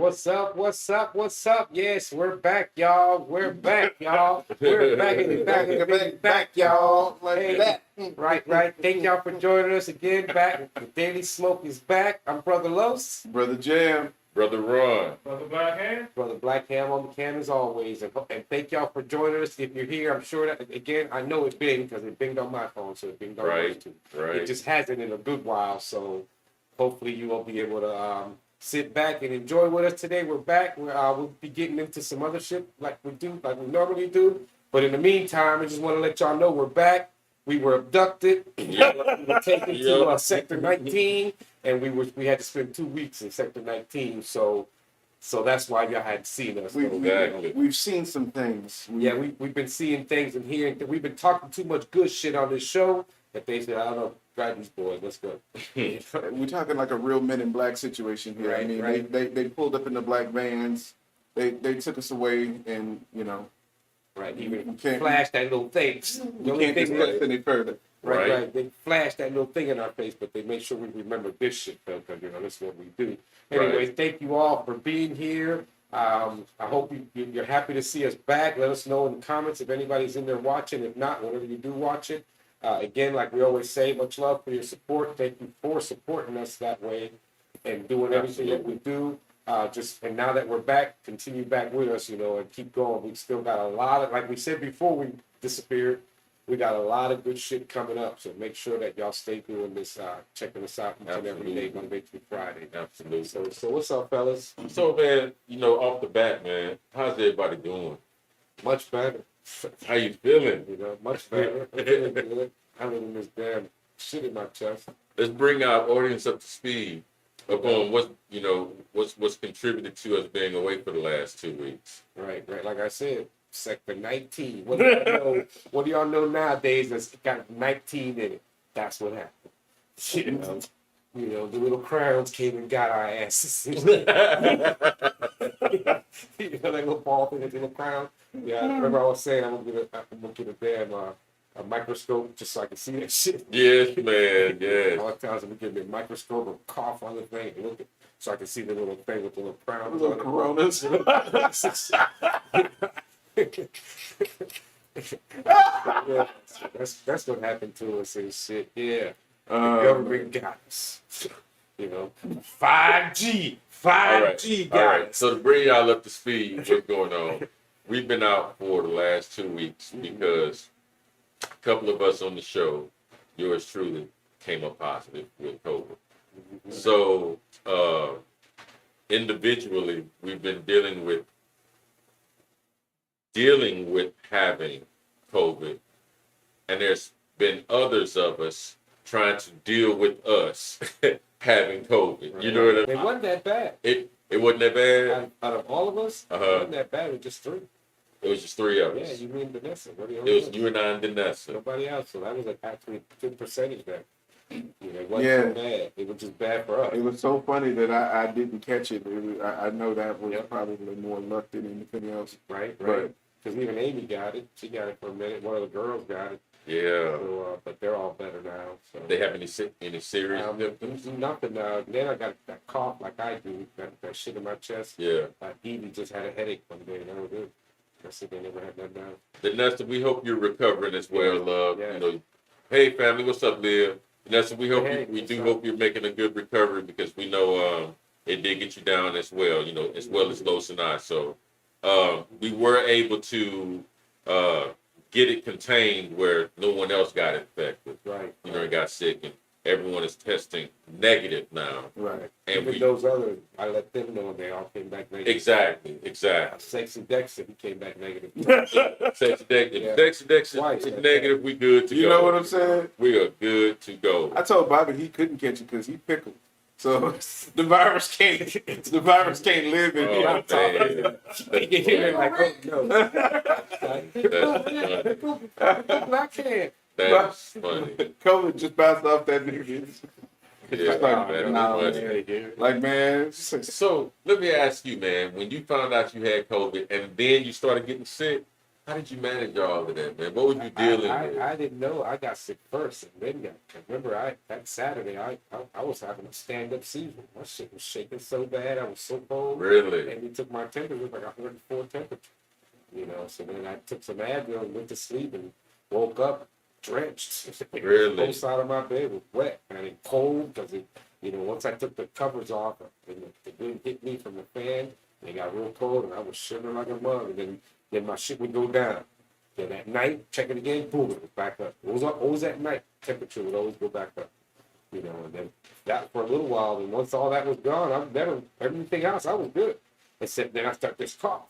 What's up? What's up? What's up? Yes, we're back, y'all. We're back, y'all. We're back in the back, y'all. Hey, that. right. Thank y'all for joining us again. Back, the Daily Smoke is back. I'm Brother Los. Brother Jam. Brother Ron. Brother Black Hand. Brother Black Ham on the cam as always. And thank y'all for joining us. If you're here, I'm sure that, again, I know it binged because it binged on my phone, so it binged on yours too. Right. It just hasn't in a good while, so hopefully you will be able to sit back and enjoy with us today. We're back. We'll be getting into some other shit like we normally do. But in the meantime, I just want to let y'all know we're back. We were abducted. We were taken to Sector 19, and we had to spend 2 weeks in Sector 19. So that's why y'all hadn't seen us. We've seen some things. We've been seeing things and hearing. We've been talking too much good shit on this show that they said, I don't know, drive these boys, let's go. We're talking like a real Men in Black situation here. Right, I mean, right. They pulled up in the black vans. They took us away, and Right, even can't- flash that little thing. The we only can't thing discuss any further. Right. They flashed that little thing in our face, but they made sure we remember this shit, though, because, this is what we do. Anyways, Thank you all for being here. I hope you're happy to see us back. Let us know in the comments if anybody's in there watching. If not, whenever you do watch it. Again, like we always say, much love for your support. Thank you for supporting us that way and doing everything that we do. And now that we're back, continue back with us, and keep going. We still got a lot of, like we said before we disappeared, we got a lot of good shit coming up. So make sure that y'all stay doing this, checking us out each and every day, Monday through Friday. Absolutely. So what's up, fellas? So, man, off the bat, man, how's everybody doing? Much better. How you feeling? Much better. I'm feeling good. Having this damn shit in my chest. Let's bring our audience up to speed upon what's contributed to us being away for the last 2 weeks. Right. Like I said, Sector 19. What do y'all know nowadays that's got 19 in it? That's what happened. The little crowns came and got our asses. That little ball thing with the little crown. Yeah, I remember I was saying I'm gonna get a damn a microscope just so I can see that shit. Yes, man. Yes. All the times I'm gonna give me a microscope or cough on the thing and look at, so I can see the little thing with the little crowns. Little coronas. Yeah, that's what happened to us and shit. Yeah, the government got us. 5G got All right. us. So to bring y'all up to speed, what's going on? We've been out for the last 2 weeks because a couple of us on the show, yours truly, came up positive with COVID. So individually, we've been dealing with having COVID, and there's been others of us trying to deal with us having COVID. Right. You know what I It mean? wasn't that bad. It wasn't that bad. Out of all of us, it wasn't that bad. It was just three. It was just three of Yeah, us. you mean Vanessa. It was you and I and Danessa. Nobody else. So that was actually a good percentage there. It wasn't so bad. It was just bad for us. It was so funny that I didn't catch it. I know that was probably more luck than anything else. Right. But because even Amy got it. She got it for a minute. One of the girls got it. Yeah. So, but they're all better now. So They have any serious? nothing now. Then I got that cough like I do. That shit in my chest. Yeah. Evie just had a headache one day, and that was it. I said they never had that now. Danessa, we hope you're recovering as well, love. Yeah. Hey family, what's up, Liv? Danessa, we hope we what's do up? hope you're making a good recovery because we know it did get you down as well. As well as Los and I. So we were able to get it contained where no one else got infected. Right. And got sick, and everyone is testing negative now. right. And Even we those others, I let them know and they all came back negative. exactly. Sexy Dexter, he came back negative. Sexy Yeah. Dex Twice. is negative. We good to go. You know what I'm saying? We are good to go. I told Bobby he couldn't catch it because he pickled. So the virus can't live in Oh, here. man. They're like, oh no. Black hand. That's funny. COVID just bounced off that nigga. Yeah, Like, man, nah, that's man. funny. Like, man, So let me ask you, man, when you found out you had COVID and then you started getting sick, How did you manage all of that, man? What were you dealing with? I didn't know I got sick first, and then remember that Saturday I was having a stand up seizure. My shit was shaking so bad, I was so cold. Really? And we took my temperature, it was like 104 temperature. So then I took some Advil and went to sleep and woke up drenched. Really? Both side of my bed was wet and it cold because once I took the covers off, and the wind hit me from the fan. It got real cold and I was shivering like a mug. And then my shit would go down. Then at night, check it again, boom, it was back up. It was always at night. Temperature would always go back up. And then that for a little while. And once all that was gone, everything else I was good. Except then I start this cough.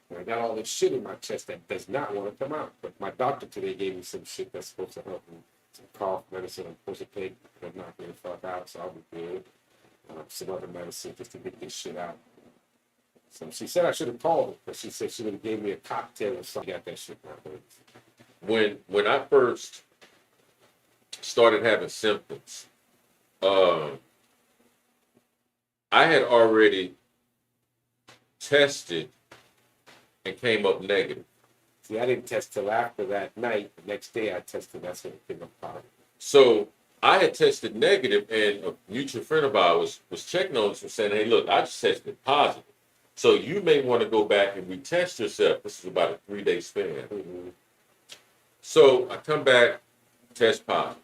And I got all this shit in my chest that does not want to come out. But my doctor today gave me some shit that's supposed to help me. Some cough medicine I'm supposed to take that knock me the fuck out, so I'll be good. Some other medicine just to get this shit out. So she said I should have called her, but she said she would have gave me a cocktail or something. Got that shit now. When I first started having symptoms, I had already tested and came up negative. See, I didn't test till after that night. The next day I tested. That's when it came up positive. So I had tested negative, and a mutual friend of ours was checking on us and saying, "Hey, look, I just tested positive. So you may want to go back and retest yourself." This is about a 3-day span. Mm-hmm. So I come back, test positive.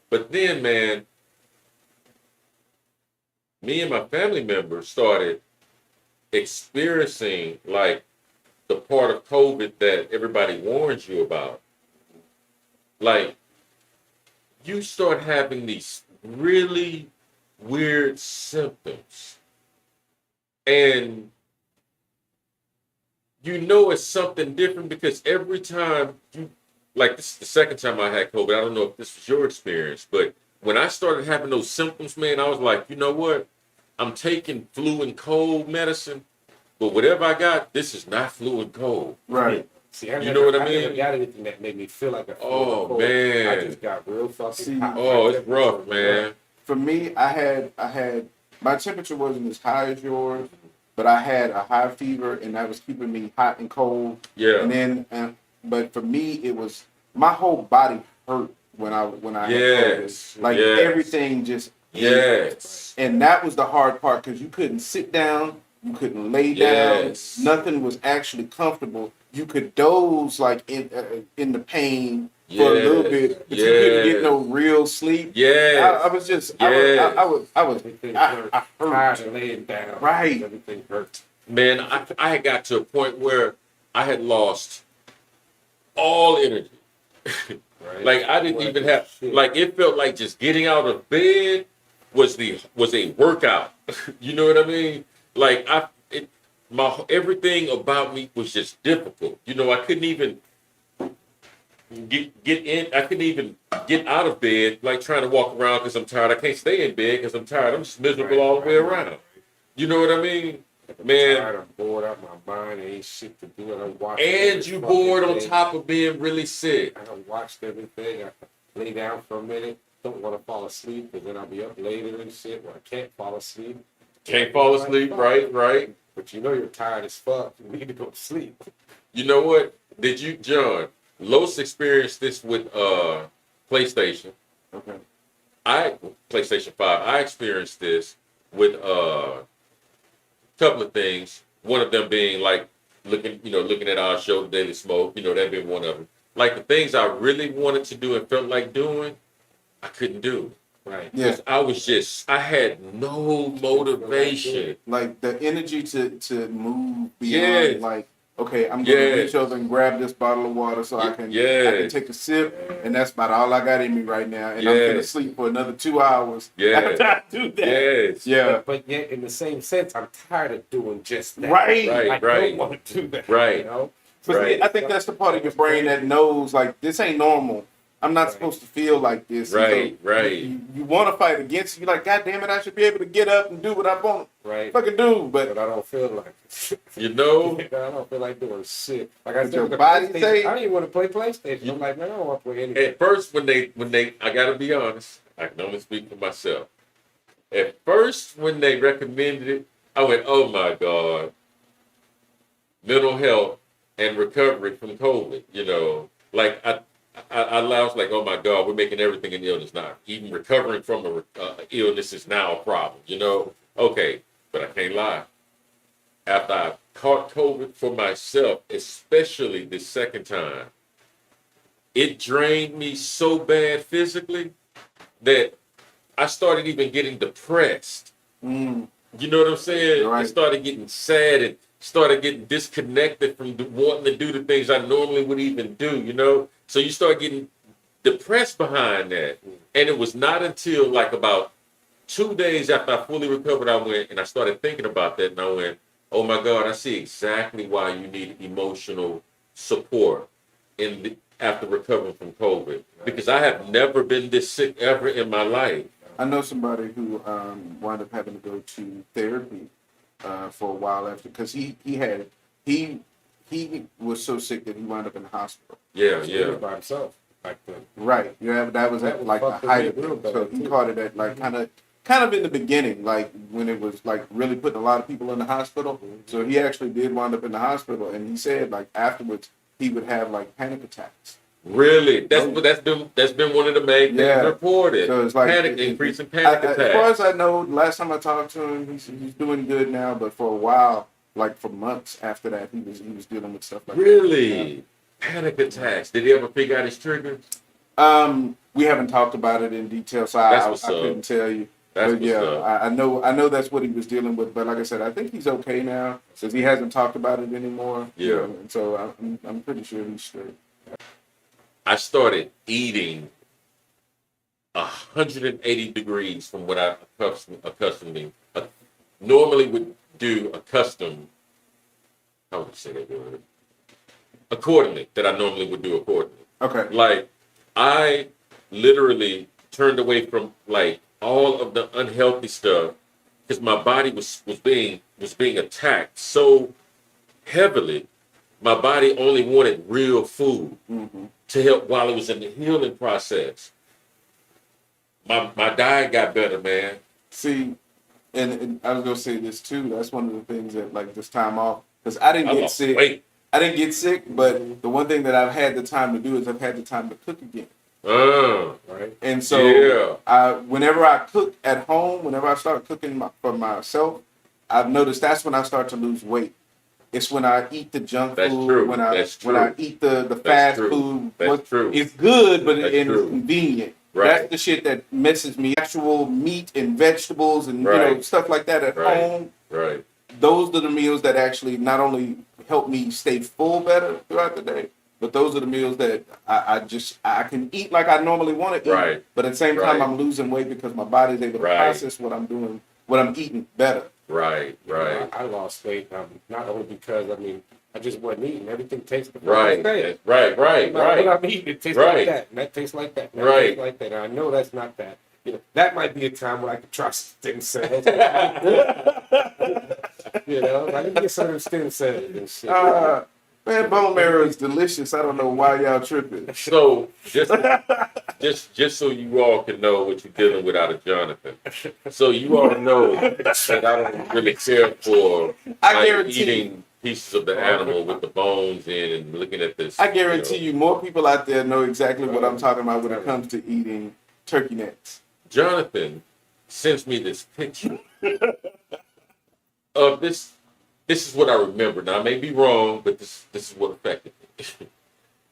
But then, man, me and my family members started experiencing like the part of COVID that everybody warns you about. Like, you start having these really weird symptoms. And it's something different because every time like this is the second time I had COVID. I don't know if this was your experience, but when I started having those symptoms, man, I was like, you know what? I'm taking flu and cold medicine, but whatever I got, this is not flu and cold. Right. See, You know what I mean? I never got anything that made me feel like a flu Oh, or cold. man. I just got real fucking hot. Oh, it's rough, man. For me, I had my temperature wasn't as high as yours, but I had a high fever, and that was keeping me hot and cold. Yeah. And then, but for me, it was my whole body hurt when I had Yes. COVID. Like Yes. everything just Yes. and that was the hard part because you couldn't sit down, you couldn't lay down, Yes. nothing was actually comfortable. You could doze like in the pain for a little bit, but you couldn't get no real sleep. Yes. I was just, Yes. I was, Everything I hurt. hurt. Tired of laying down. Right. Everything hurt. Man, I had got to a point where I had lost all energy. Right? Like I didn't even have like it felt like just getting out of bed was a workout. You know what I mean? Like everything about me was just difficult. I couldn't even get in. I couldn't even get out of bed. Like trying to walk around because I'm tired. I can't stay in bed because I'm tired. I'm just miserable all the way around. You know what I mean? Man, tired, I'm bored out my mind. There ain't shit to do. I'm watching. and you bored on top of being really sick. I done watched everything. I lay down for a minute. Don't want to fall asleep, because then I'll be up later and shit. Where I can't fall asleep. Can't fall asleep, right? But you're tired as fuck. You need to go to sleep. You know what? John? Los experienced this with PlayStation. Okay. PlayStation 5. I experienced this with couple of things. One of them being like looking at our show, Daily Smoke. That being one of them. Like the things I really wanted to do and felt like doing, I couldn't do. Right. Yeah. I had no motivation. Like the energy to move beyond. Yes. Like, okay, I'm gonna reach over and grab this bottle of water so I can take a sip, and that's about all I got in me right now. And I'm gonna sleep for another 2 hours. Yes. After I do that. Yes. Yeah. But yet, in the same sense, I'm tired of doing just that. Right. I don't want to do that. Right. But Right. I think that's the part of your brain that knows, like, this ain't normal. I'm not supposed to feel like this. Right, So right. You want to fight against it. You're like, God damn it, I should be able to get up and do what I want Right. fucking do. But I don't feel like it. You know? I don't feel like doing shit. Like I said, your with the body PlayStation, say- I don't even want to play PlayStation. I'm like, man, I don't want to play anything. At first, when they, I gotta be honest, I can only speak for myself. At first, when they recommended it, I went, oh my God. Mental health and recovery from COVID. You know, like I was like, oh my God, we're making everything an illness now. Even recovering from a illness is now a problem. You know, okay, but I can't lie. After I caught COVID for myself, especially the second time, it drained me so bad physically that I started even getting depressed. You know what I'm saying? Right. I started getting sad and started getting disconnected from wanting to do the things I normally would even do, you know? So you start getting depressed behind that. And it was not until like about 2 days after I fully recovered, I went and I started thinking about that. And I went, oh my God, I see exactly why you need emotional support after recovering from COVID. Because I have never been this sick ever in my life. I know somebody who wound up having to go to therapy for a while after, because he was so sick that he wound up in the hospital. Yeah. By himself. Like right. Yeah, that was at like the height of it. So he caught it at like kind of in the beginning, like when it was like really putting a lot of people in the hospital. So he actually did wind up in the hospital, and he said like afterwards he would have like panic attacks. Really? That's been one of the main things reported. So it's like increasing panic attacks. As far as I know, last time I talked to him, he's doing good now. But for a while, like for months after that, he was dealing with stuff like really? that. Panic attacks. Did he ever figure out his triggers? We haven't talked about it in detail, so I couldn't tell you. But yeah, I know that's what he was dealing with. But like I said, I think he's okay now since he hasn't talked about it anymore. Yeah. And so I'm pretty sure he's straight. I started eating 180 degrees from what I accustomed me. Normally would do how would you say that word? Accordingly, that I normally would do accordingly. Okay. Like, I literally turned away from like all of the unhealthy stuff because my body was being attacked so heavily. My body only wanted real food to help while it was in the healing process. My diet got better, man. See, and I was gonna say this too. That's one of the things that like this time off, because I didn't get sick. I didn't get sick, but the one thing that I've had the time to do is I've had the time to cook again. Right. And so whenever I cook at home, whenever I start cooking for myself, I've noticed that's when I start to lose weight. It's when I eat the junk food, true. when I eat the fast food. That's true. It's good, but it's convenient. Right. That's the shit that messes me. Actual meat and vegetables and you know stuff like that at home. Right. Those are the meals that actually not only help me stay full better throughout the day, but those are the meals that I can eat like I normally want to eat. Right. But at the same time, I'm losing weight because my body's able to process what I'm doing, what I'm eating better. Right. I lost weight not only because I just wasn't eating. Everything tastes the right. Right. What I'm eating, it tastes like that, and that tastes like that, and that tastes like that. And I know that's not that. You know, that might be a time where I could try stem cells. You know, I can get some stem cells and shit. Man, bone marrow is delicious. I don't know why y'all tripping. So just so you all can know what you're dealing with out of Jonathan. So you all know that I don't really care for eating pieces of the animal with the bones in and looking at this. I guarantee you more people out there know exactly what I'm talking about when it comes to eating turkey necks. Jonathan sends me this picture of this. This is what I remember. Now I may be wrong, but this is what affected me.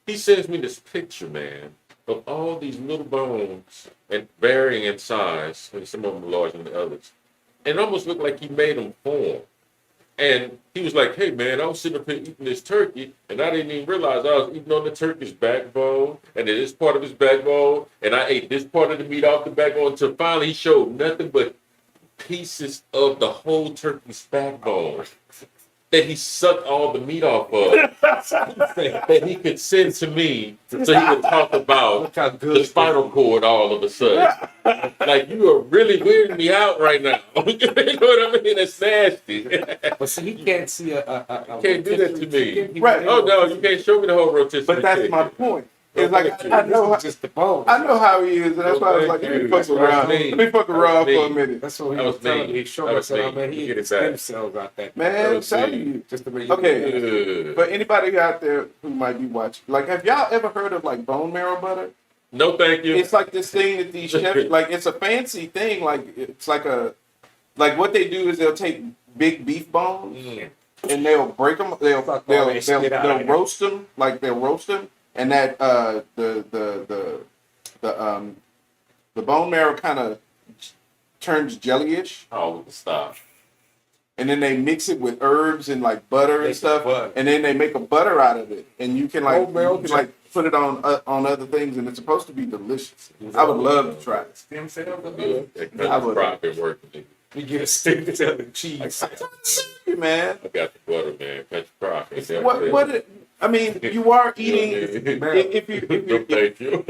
He sends me this picture, man, of all these little bones and varying in size. I mean, some of them are larger than the others. And it almost looked like he made them form. And he was like, hey, man, I was sitting up here eating this turkey, and I didn't even realize I was eating on the turkey's backbone, and then this part of his backbone, and I ate this part of the meat off the backbone until finally he showed nothing but pieces of the whole turkey's backbone that he sucked all the meat off of that he could send to me so he could talk about the spinal cord all of a sudden. Like, you are really weirding me out right now. You know what I mean? It's nasty. But see, he can't see can't do that to me. Right. Oh, no, you can't show me the whole rotisserie. But that's my point. It's like I know This is just the bone. I know how he is, and that's why I was like, let me fuck around. Let me fuck around for a minute. That's what he That was was telling me. me. He showed That me, was said, me. "Oh man, he You get eating it back. stem cells out that." Man, I'm was telling me. you. Just to make Okay. Ugh. But anybody out there who might be watching, like, have y'all ever heard of like bone marrow butter? No, thank you. It's like this thing that these chefs, like, it's a fancy thing. Like, it's like what they do is they'll take big beef bones and they'll break them. They'll roast them. Like they'll roast them, and that the bone marrow kind of turns jellyish. Oh, stop. And then they mix it with herbs and like butter and Make stuff, butter. and then they make a butter out of it, and you can like Bone marrow put it on other things, and it's supposed to be delicious. I would love to try it. Stem cells. That I country would- crop been working. We get a stem cell and cheese. Hey, man, I got the butter, man. Country crop. I mean, you are eating. Yeah. If Thank you.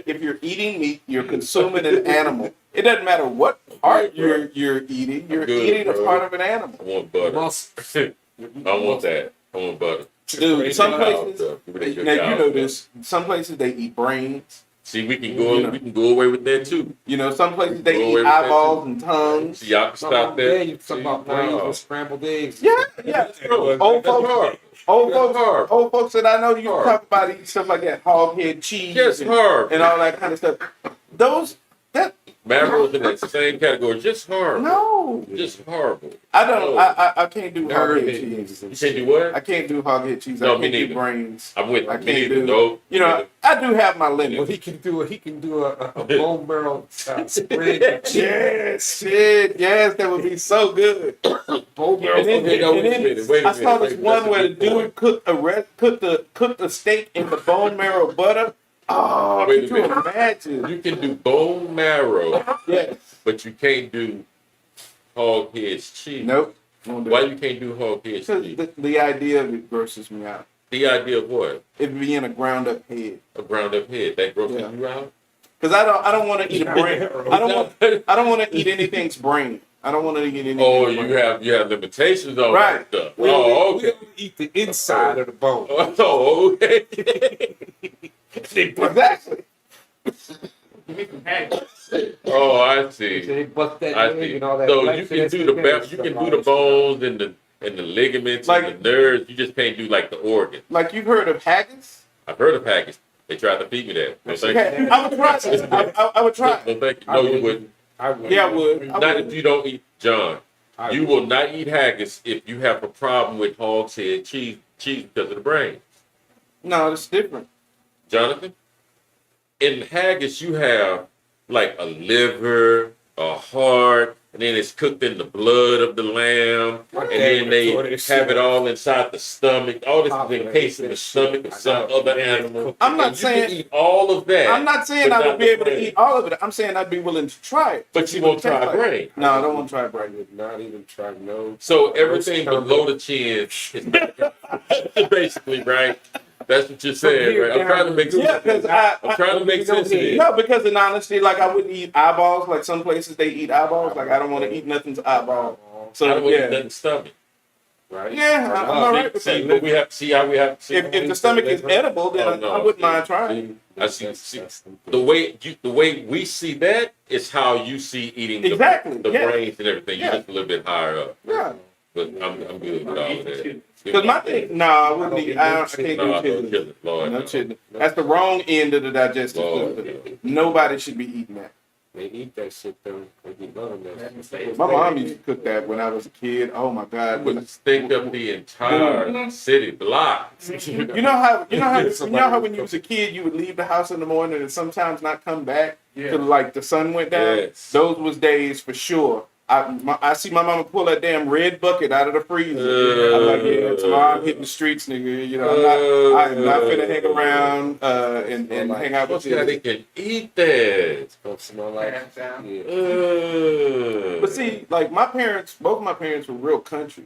if you're eating meat, you're consuming an animal. It doesn't matter what part you're eating. You're I'm good, eating a bro. part of an I animal. want butter. Muscle. I want that. I want butter. Dude, some places. Give me that good Now you cow know stuff. this. Some places they eat brains. See, we can go away with that too. You know, some places Go they away eat with that, eyeballs too. and tongues. See, y'all can stop that. You talking about See, brains wow. with scrambled eggs? Yeah. Bro, Old that's folks, hard. old That's folks, hard. old folks that I know you Hard. talk about eating stuff like that, hog head cheese Just and, hard. and all that kind of stuff. That Marrows in that same category. Just horrible. no, Just horrible. I don't. No. I can't do hog head Nerve cheese. You can't do what? I can't do hog head cheese. No, I me can't do neither. brains. I'm with I you. can't Me neither. do. No. You know, I do have my Well, limits. he can do a bone marrow spread. Yes, that would be so good. Bone marrow. And then, Okay, no, and wait a then minute, wait a I saw minute, this wait, one that's a where the good dude cooked the steak in the bone marrow butter. Oh, Wait a could you minute. imagine? You can do bone marrow, Yes. but you can't do hog heads cheese. Nope. Won't do Why it. you can't do hog heads Because cheese? the idea of it grosses me out. The idea of what? It being a ground up head. A ground up head. That grosses Yeah. you out? Because I don't want to eat a brain. I don't want to eat anything's brain. I don't want to eat anything. Oh, you have limitations on Right. that stuff. We Oh, only okay. eat the inside of the bone. Oh, okay. Exactly. Oh, I see. They bust that I leg see. and all that. So black you can fat do the skin and you stuff, can all do the that stuff. bones and the ligaments Like- and the nerves. You just can't do like the organ. Like you've heard of haggis? I've heard of haggis. They tried to feed me that. No, thank Okay, you. I would try it. I would try No, it. thank you. I No, you wouldn't. wouldn't. I would. Yeah, I would. Not if you don't eat John. You will not eat haggis if you have a problem with hog's head cheese because of the brain. No, it's different. Jonathan, in haggis you have like a liver, a heart, and then it's cooked in the blood of the lamb, and then they have it all inside the stomach. All this is encased in the stomach of some other animal. I'm not And saying- you can eat all of that. I'm not saying but I would not be the able to brain. eat all of it. I'm saying I'd be willing to try it. But See you what won't it tastes try like. brain. No, I don't want to try I brain. would not even try no. So everything below the chin is basically right. That's what you're saying, right? I'm trying to make sense. Yeah, because I'm trying to make sense of this. No, because in honesty, like I wouldn't eat eyeballs. Like some places they eat eyeballs. Like I don't want to eat nothing's eyeball. I So don't want to eat yeah, nothing stomach. Right? yeah, I'm all right with See, that. but we have to see how we have to see. If the stomach is edible, then Oh, no, I wouldn't see, mind trying. I see. The way we see that is how you see eating Exactly, the yeah. brains and everything. You're Yeah. just a little bit higher up. Yeah, But I'm good with all of that. because my thing, no, I wouldn't eat. I can't No, do no chitlins. chitlins, Lord. No no. chitlins. That's the wrong end of the digestive Lord, system. no. Nobody should be eating that. They eat that shit though. They be loving that. My mom used to cook that when I was a kid. Oh my God! Would stink up the entire city block. You know how when you was a kid you would leave the house in the morning and sometimes not come back till like the sun went down. Yes. Those was days for sure. I see my mama pull that damn red bucket out of the freezer. I'm like, yeah, tomorrow I'm hitting the streets, nigga. You know, I'm not finna hang around and hang out with What's that? They you. can eat that. Don't smell like. Yeah. But see, like both my parents were real country.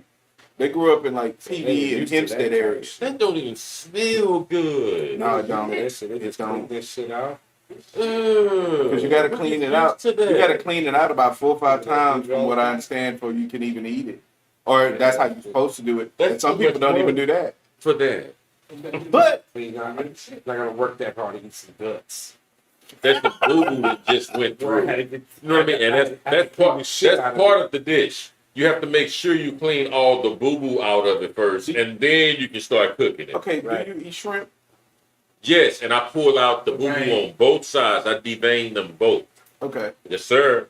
They grew up in like TV and Hempstead area. That don't even smell good. No, it don't. That shit, they just don't. clean this shit out. Because you got to clean it out. You got to clean it out about 4 or 5 times, from what I understand, before you can even eat it. Or that's how you're supposed to do it. That's And some too people much don't work. even do that. For that. But I'm not gonna work that hard to eat some guts. That's the boo-boo that just went Where I through. had to You get- know what I mean? And I had to clean the shit out that's of part it. of the dish. You have to make sure you clean all the boo-boo out of it first, and then you can start cooking it. okay, Right. do you eat shrimp? Yes, and I pull out the boo-boo Right. on both sides. I devein them both. Okay. Yes, sir.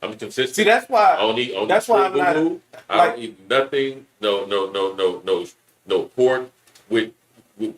I'm consistent. See, that's I why. don't eat That's why I'm not boo-boo. I like. don't eat nothing. No pork with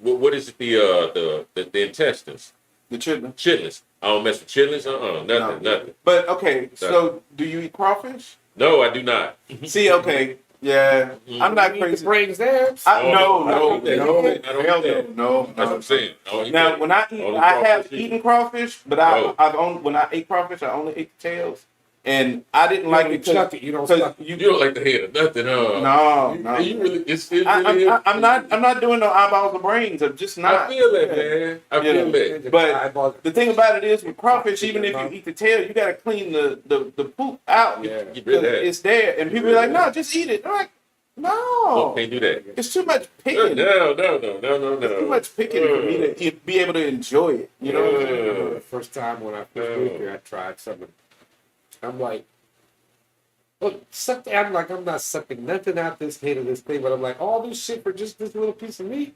what is it? The intestines, The chitlin. chitlins. I don't mess with chitlins. Nothing, No. nothing. But okay, so do you eat crawfish? No, I do not. See, okay, yeah, I'm not You eat the crazy. brains there. No, I don't no, eat that. no, I don't hell eat that. no, That's what no. I'm saying. I don't eat Now, that. when I eat, Only I have crawfish either. eaten crawfish, but when I ate crawfish, I only ate the tails, and I didn't You like don't it chuck it. You don't because stuff it. You don't like the head of nothing, huh? No, You, no. You really, it's really. I'm not doing no eyeballs or brains. I'm just not. I feel that, man. I You feel know. that. But the thing about it is, with crawfish, even if you eat the tail, you gotta clean the poop out. Yeah. Get rid Because of that. it's there, and people be like, "No, just eat it." I'm like, No, "No, can't do that. it's too much No, picking. no. It's too much picking for me to be able to enjoy it." You know what I'm saying? I remember the first time when I first moved here, I tried something. I'm like, look, I'm like, I'm not sucking nothing out this head of this thing, but I'm like, all this shit for just this little piece of meat?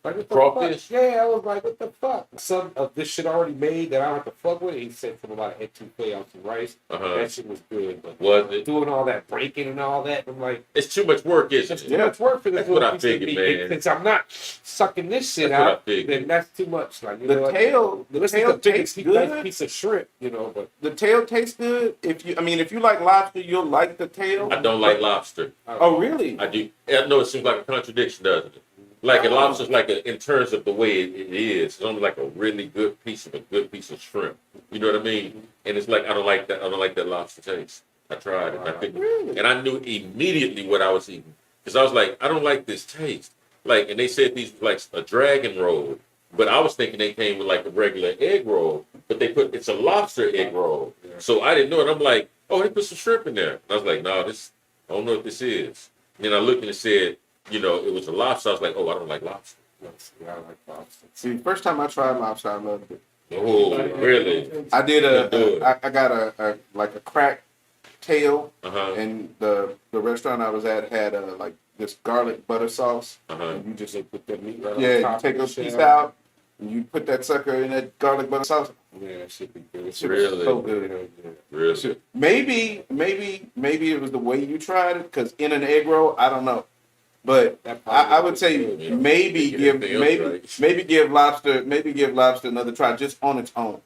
Like, what the Crawfish? fuck? Yeah, I was like, what the fuck? Some of this shit already made that I don't have to fuck with. He said something about etouffee on some rice. Uh-huh. That shit was good. But Was it? doing all that breaking and all that, I'm like, It's too much work, isn't that's it? too Yeah. much work for this That's little what I piece of figured, meat. man. Since I'm not sucking this shit That's what I out, figured. then that's too much. Like, you The know, like, tail, the this is tail the biggest tastes nice good. piece of shrimp, you know, but The tail tastes good. If you like lobster, you'll like the tail. I don't like lobster. Oh, really? I do. I know it seems like a contradiction, doesn't it? Like a lobster's like in terms of the way it is, it's only like a really good piece of shrimp. You know what I mean? And it's like I don't like that lobster taste. I tried it. And I couldn't, Really? and I knew immediately what I was eating because I was like, I don't like this taste. Like, and they said these were like a dragon roll, but I was thinking they came with like a regular egg roll, but it's a lobster egg roll. So I didn't know it. I'm like, oh, they put some shrimp in there. And I was like, no, I don't know what this is. And then I looked and it said, you know, it was a lobster. I was like, oh, I don't like lobster. yeah, I like lobster. See, first time I tried lobster, I loved it. Oh, really? I did do it. I got a cracked tail, Uh-huh. and the restaurant I was at had like this garlic butter sauce. Uh-huh. And you just They put that meat right on you top take of a the shit piece out, and you put that sucker in that garlic butter sauce. Yeah, that should be good. Shit Really? was so good. Really? Maybe it was the way you tried it, because in an egg roll, I don't know. But That probably I would say was good. maybe Get give everything else maybe right. give lobster another try just on its own.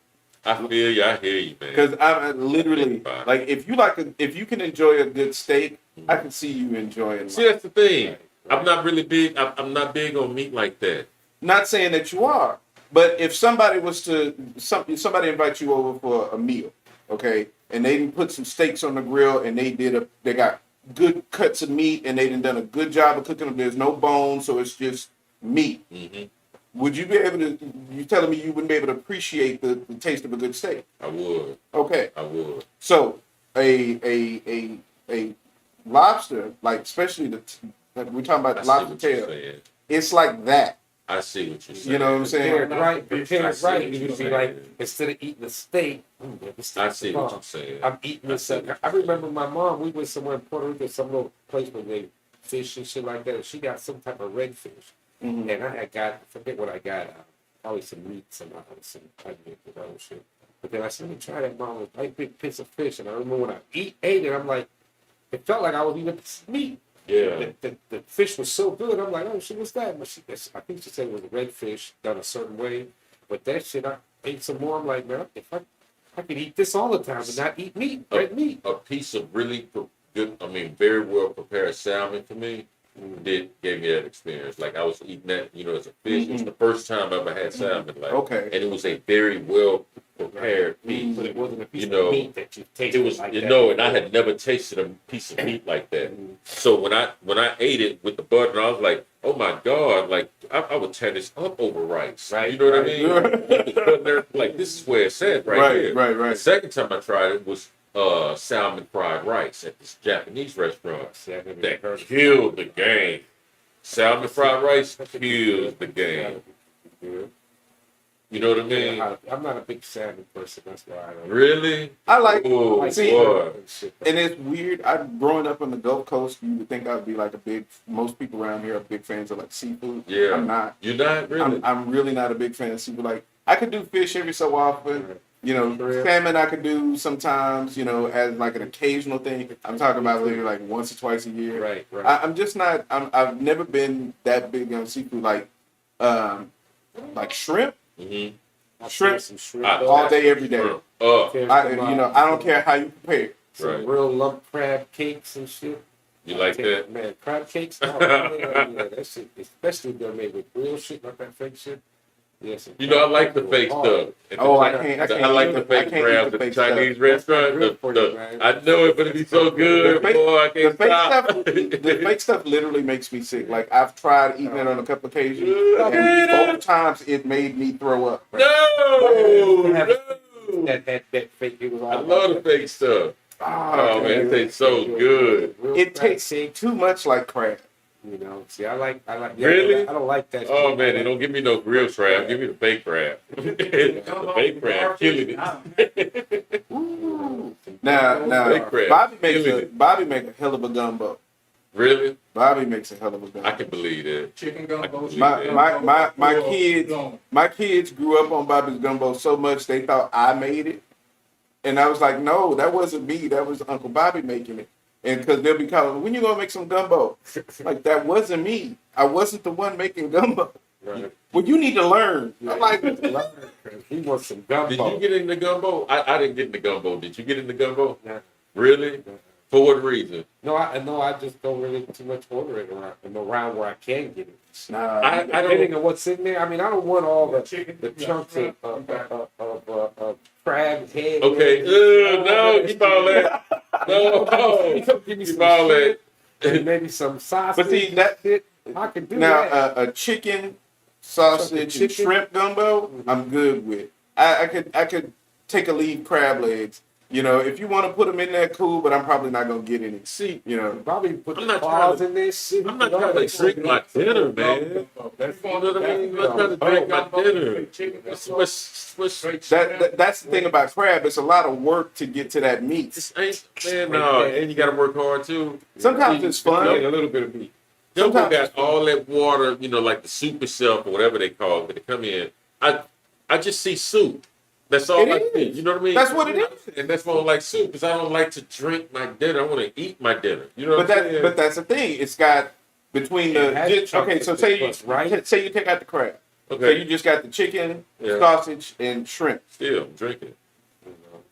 I feel you. I hear you, man. Because I literally Fine. like if you can enjoy a good steak, I can see you enjoying. See, that's the thing. I'm not really big. I'm not big on meat like that. Not saying that you are, but if somebody was to somebody invites you over for a meal, okay, and they didn't put some steaks on the grill and they got good cuts of meat and they done a good job of cooking them. There's no bones, so it's just meat. Mm-hmm. Would you be able to? You telling me you wouldn't be able to appreciate the taste of a good steak? I would. Okay, I would. so a lobster, like especially like we're talking about I the see lobster what you're tail, saying. it's like that. I see what you're saying. You know what I'm saying? Prepare it right, prepare I it see right. what You you're would be saying. like, instead of eating the steak, I see what you're saying. I'm eating this. I remember my mom, we went somewhere in Puerto Rico, some little place where they fish and shit like that, and she got some type of redfish. Mhm. And I forget what I got, probably some meat, some onion, or shit. But then I said, let me try that, mom, with a big piece of fish. And I remember when I ate it, I'm like, it felt like I was eating a piece of meat. Yeah. The fish was so good. I'm like, oh shit, what's that? But I think she said it was a redfish done a certain way. But that shit, I ate some more. I'm like, man, if I could eat this all the time and not eat meat, red meat. A piece of really good, very well prepared salmon for me gave me that experience. Like I was eating that, as a fish. It was the first time I ever had salmon. Like, Okay. and it was a very well prepared piece. But it wasn't a piece You know, of meat that you tasted It was, like and that. I had never tasted a piece of meat like that. So when I ate it with the butter, I was like, oh my God, like I would tear this up over rice. Right, You know what I right. mean? It was putting there, like this is where it's at right here. Right. The second time I tried it was salmon fried rice at this Japanese restaurant See, I never that heard of it. killed the game. Salmon fried rice kills the game. You know what I mean? Yeah, I'm not a big salmon person. That's why I don't. Really? I like, Oh, see, boy. and it's weird. I'm growing up on the Gulf Coast. You would think I'd be like most people around here are big fans of like seafood. Yeah. I'm not. You're not really? I'm really not a big fan of seafood. Like, I could do fish every so often. You know, Shrimp. salmon I could do sometimes, you know, as like an occasional thing. I'm talking about literally like once or twice a year. Right. I'm just not, I've never been that big on seafood. Like shrimp, Mm-hmm. shrimp Some shrimp. all day, every day. I don't care how you prepare it. Some Right. real lump crab cakes and shit. You like that? Man, crab cakes? Oh, yeah, that shit, especially if they're made with real shit, not that fake shit. Yes. You know, I like the fake stuff. Oh, I can't I like eat the I fake can't eat crabs the at the fake Chinese stuff. restaurant. That's not good for you, man. I know it, but it'd be so good. The fake- Boy, I The can't fake stop. stuff, the fake stuff literally makes me sick. Like, I've tried eating it on a couple occasions, Look and at both it. times it made me throw up. No! That fake, it was all I love the fake stuff. Oh, man, it tastes so good. It tastes too much like crab. You know, see, I like. Really? I don't like that. Oh shit. man, they don't give me no grilled crab. Give me the fake crab. The fake crab killing it. Now, Fake crab. Bobby make a hell of a gumbo. Really? Bobby makes a hell of a gumbo. I can believe that. Chicken I can gumbo. believe that. My kids grew up on Bobby's gumbo so much they thought I made it, and I was like, no, that wasn't me. That was Uncle Bobby making it. And because they'll be calling, when you gonna make some gumbo? Like, that wasn't me. I wasn't the one making gumbo. Right. Well, you need to learn. Yeah, I'm like, he wants some gumbo. Did you get in the gumbo? I didn't get in the gumbo. Did you get in the gumbo? Yeah. Really? For what reason? No, I just don't really too much order it around where I can get it. nah. I Depending don't. on what's in there. I mean, I don't want all the chunks of crab head. Okay. No, keep all that. No, Give me keep some all that. shit and maybe some sausage. But see, that I can do now that. a chicken, sausage, and Chicken. shrimp gumbo, I'm good with. I could take a leave crab legs. You know, if you want to put them in there, cool. But I'm probably not gonna get any. See, You know, Probably put I'm the not claws trying in there. Shit, I'm not trying to drink my dinner, man. That's You know what I mean? I'm not trying to drink my dinner. What's that's the thing about crab. It's a lot of work to get to that meat. This ain't, man, no, and you gotta work hard too. Sometimes it's a fun. little bit of meat. Gumbo Sometimes- got all that water, you know, like the soup itself or whatever they call it, when they come in. I just see soup. That's all It I is. see. You know what I mean? That's what it is. And that's why I don't like soup, because I don't like to drink my dinner. I want to eat my dinner. You know what But I'm saying? but that's the thing. It's got between It has the chunks okay. So of say plus, right? say you take out the crab. So okay, you just got the chicken, Yeah. sausage, and shrimp. still I'm drinking.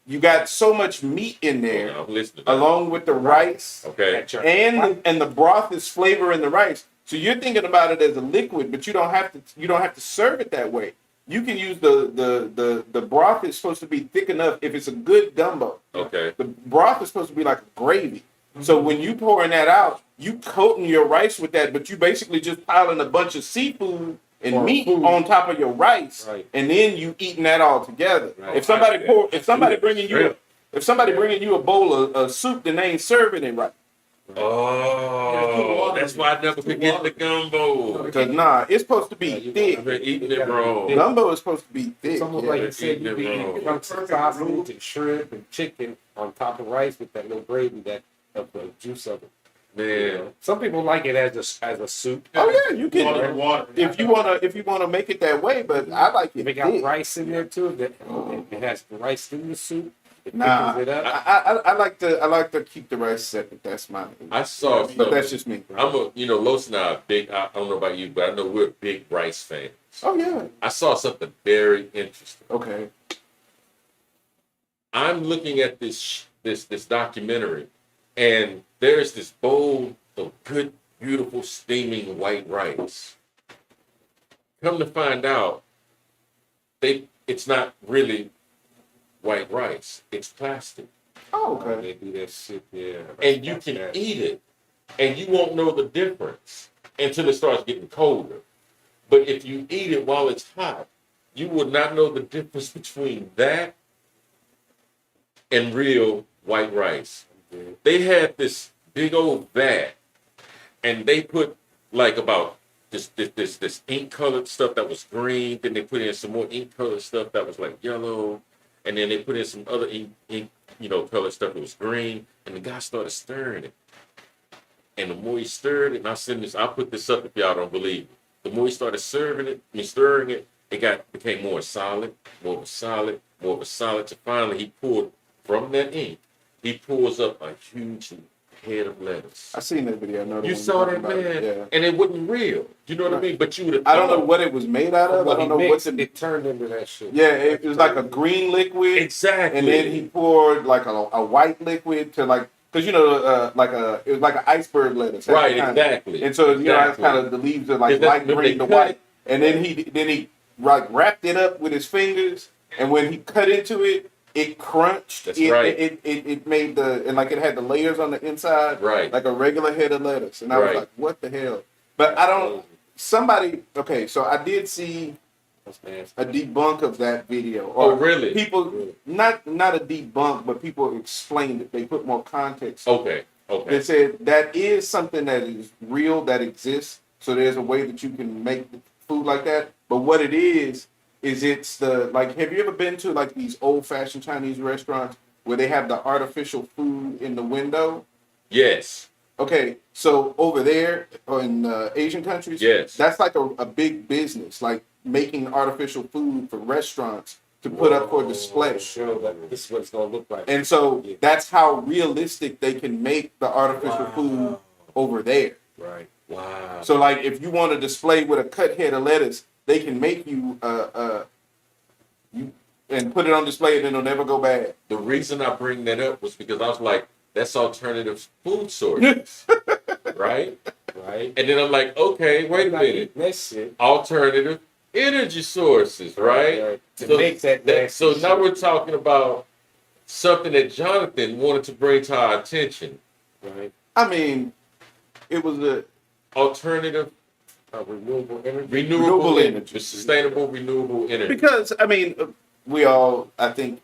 You got so much meat in there, I'm listening. to that. along with the rice, Okay. and the broth is flavor in the rice. So you're thinking about it as a liquid, but you don't have to serve it that way. You can use the broth is supposed to be thick enough if it's a good gumbo. Okay. The broth is supposed to be like a gravy. So when you pouring that out, you coating your rice with that, but you basically just piling a bunch of seafood and Or meat food. on top of your rice, Right. and then you eating that all together. Right. If somebody bringing you Shrimp. if somebody bringing you a bowl of soup, then they ain't serving it right. Oh, that's why I never could get the gumbo. Because it's supposed to be Yeah, thick. I've been eating it wrong. Gumbo is supposed to be thick. It's almost yeah. like you said, you Eating be it wrong. eating chunks of sausage and shrimp and chicken on top of rice with that little gravy of the juice of it. Man. Some people like it as a soup. Oh yeah, you can Water. if you wanna make it that way, but I like it They got thick. rice in there too. It has the rice in the soup. It Nah, thickens it up. I like to keep the rice separate. That's my. I saw But something. that's just me. Los and I are big, I don't know about you, but I know we're big rice fans. Oh yeah. I saw something very interesting. Okay. I'm looking at this documentary, and there's this bowl of good, beautiful, steaming white rice. Come to find out, it's not really white rice. It's plastic, Oh, okay. They do that shit, yeah. and you can eat it, and you won't know the difference until it starts getting colder. But if you eat it while it's hot, you will not know the difference between that and real white rice. They had this big old vat, and they put like about this ink colored stuff that was green. Then they put in some more ink colored stuff that was like yellow, and then they put in some other ink colored stuff that was green. And the guy started stirring it. And the more he stirred it, and I'll put this up if y'all don't believe me. The more he started stirring it, it became more solid, more of a solid, more of a solid. To finally he pulled from that ink, he pulls up a huge head of lettuce. I seen that video. I know the You one saw you're that, talking about. man, Yeah. and it wasn't real. You know what I mean? But you would have. I don't know what it was made out of. I don't know what it turned into that shit. Yeah, it was like a green liquid. Exactly. And then he poured like a white liquid to like, because it was like an iceberg lettuce. Right, exactly. And so Exactly. kind of the leaves are like Yeah, light green to cut white. it. And then he like wrapped it up with his fingers, and when he cut into it, it crunched. That's right. It made it had the layers on the inside, Right. like a regular head of lettuce. And I was Right. like, what the hell? But I don't. Okay, so I did see a debunk of that video. Oh, really? People, not a debunk, but people explained it. They put more context. Okay. They said that is something that is real, that exists. So there's a way that you can make food like that. But what it is it's have you ever been to like these old-fashioned Chinese restaurants where they have the artificial food in the window? Yes. Okay, so over there in Asian countries, Yes. that's like a big business, like making artificial food for restaurants to put up for display. Show that this is what it's gonna look like. And so that's how realistic they can make the artificial food over there. Right. Wow. So like if you want to display with a cut head of lettuce, they can make you and put it on display and it'll never go bad. The reason I bring that up was because I was like, that's alternative food sources. Right? Right. And then I'm like, okay, wait a minute. That shit. Alternative energy sources, right? To make that so shit. now we're talking about something that Jonathan wanted to bring to our attention. Right. I mean, it was a Alternative Renewable energy. renewable energy. Sustainable renewable energy. because I mean we all I think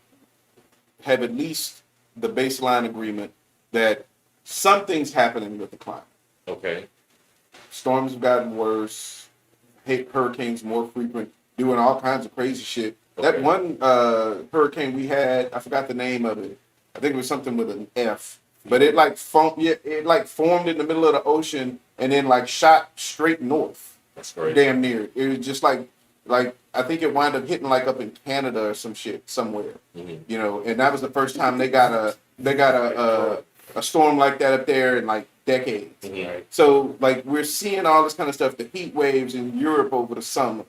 have at least the baseline agreement that something's happening with the climate. Okay. Storms have gotten worse, hurricanes more frequent, doing all kinds of crazy shit. Okay. That one hurricane we had, I forgot the name of it. I think it was something with an F. But it formed in the middle of the ocean and then like shot straight north. That's great. Damn near. It was just like I think it wound up hitting like up in Canada or some shit somewhere. Mm-hmm. And that was the first time they got a storm like that up there in like decades. Mm-hmm. Right. So like we're seeing all this kind of stuff, the heat waves in Europe over the summer.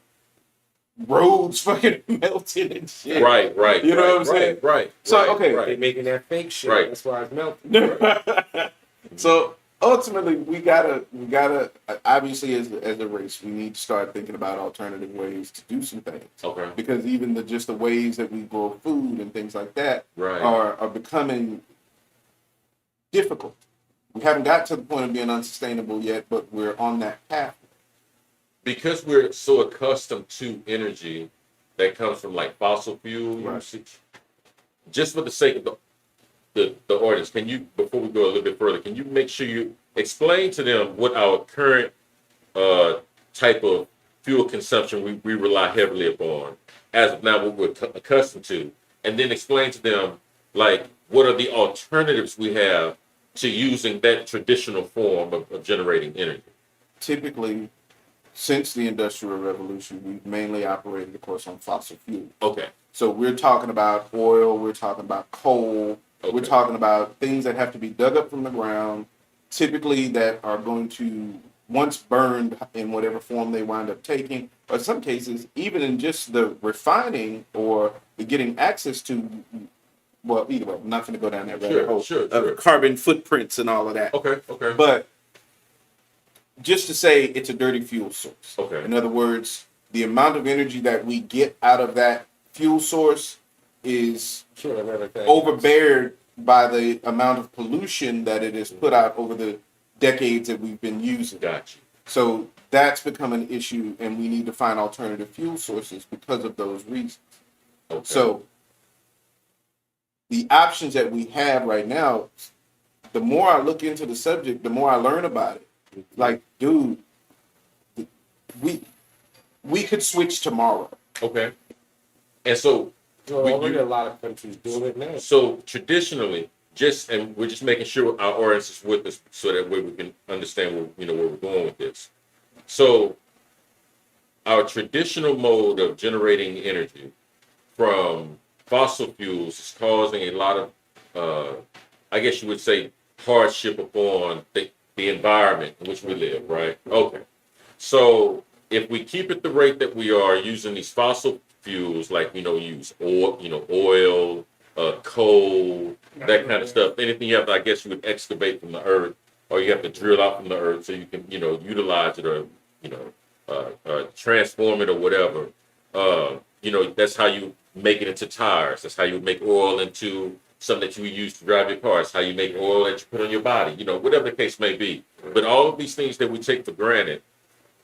Roads fucking melting and shit. Right. You know what I'm saying? Right. So, okay. They Right. making that fake shit. Right. That's why it's melting. So ultimately, we gotta obviously as a race, we need to start thinking about alternative ways to do some things. Okay. Because even the ways that we grow food and things like that Right. are becoming difficult. We haven't got to the point of being unsustainable yet, but we're on that path. Because we're so accustomed to energy that comes from like fossil fuel Right. usage, just for the sake of the audience, can you, before we go a little bit further, can you make sure you explain to them what our current type of fuel consumption we rely heavily upon as of now, what we're accustomed to, and then explain to them like what are the alternatives we have to using that traditional form of generating energy? Typically, since the Industrial Revolution, we've mainly operated, of course, on fossil fuel. Okay. So we're talking about oil, we're talking about coal, we're Okay. talking about things that have to be dug up from the ground, typically that are going to, once burned in whatever form they wind up taking, or in some cases, even in just the refining or the getting access to, well, either way, I'm not going to go down that rabbit hole Sure. of carbon footprints and all of that. Okay. But just to say it's a dirty fuel source. Okay. In other words, the amount of energy that we get out of that fuel source is Sure, everything. overbeared by the amount of pollution that it has put out over the decades that we've been using. Gotcha. So that's become an issue, and we need to find alternative fuel sources because of those reasons. Okay. So the options that we have right now, the more I look into the subject, the more I learn about it. Like, dude, we could switch tomorrow. Okay. And so, So We- already you- a lot of countries doing it now. so traditionally, and we're just making sure our audience is with us so that way we can understand where we're going with this. So our traditional mode of generating energy from fossil fuels is causing a lot of, I guess you would say, hardship upon the environment in which we live, right? Okay. So if we keep it the rate that we are using these fossil fuels, like, use oil, coal, that kind of stuff, anything you have, I guess you would excavate from the earth, or you have to drill out from the earth so you can, utilize it, or, transform it or whatever. That's how you make it into tires. That's how you make oil into something that you use to drive your car. It's how you make oil that you put on your body, whatever the case may be. But all of these things that we take for granted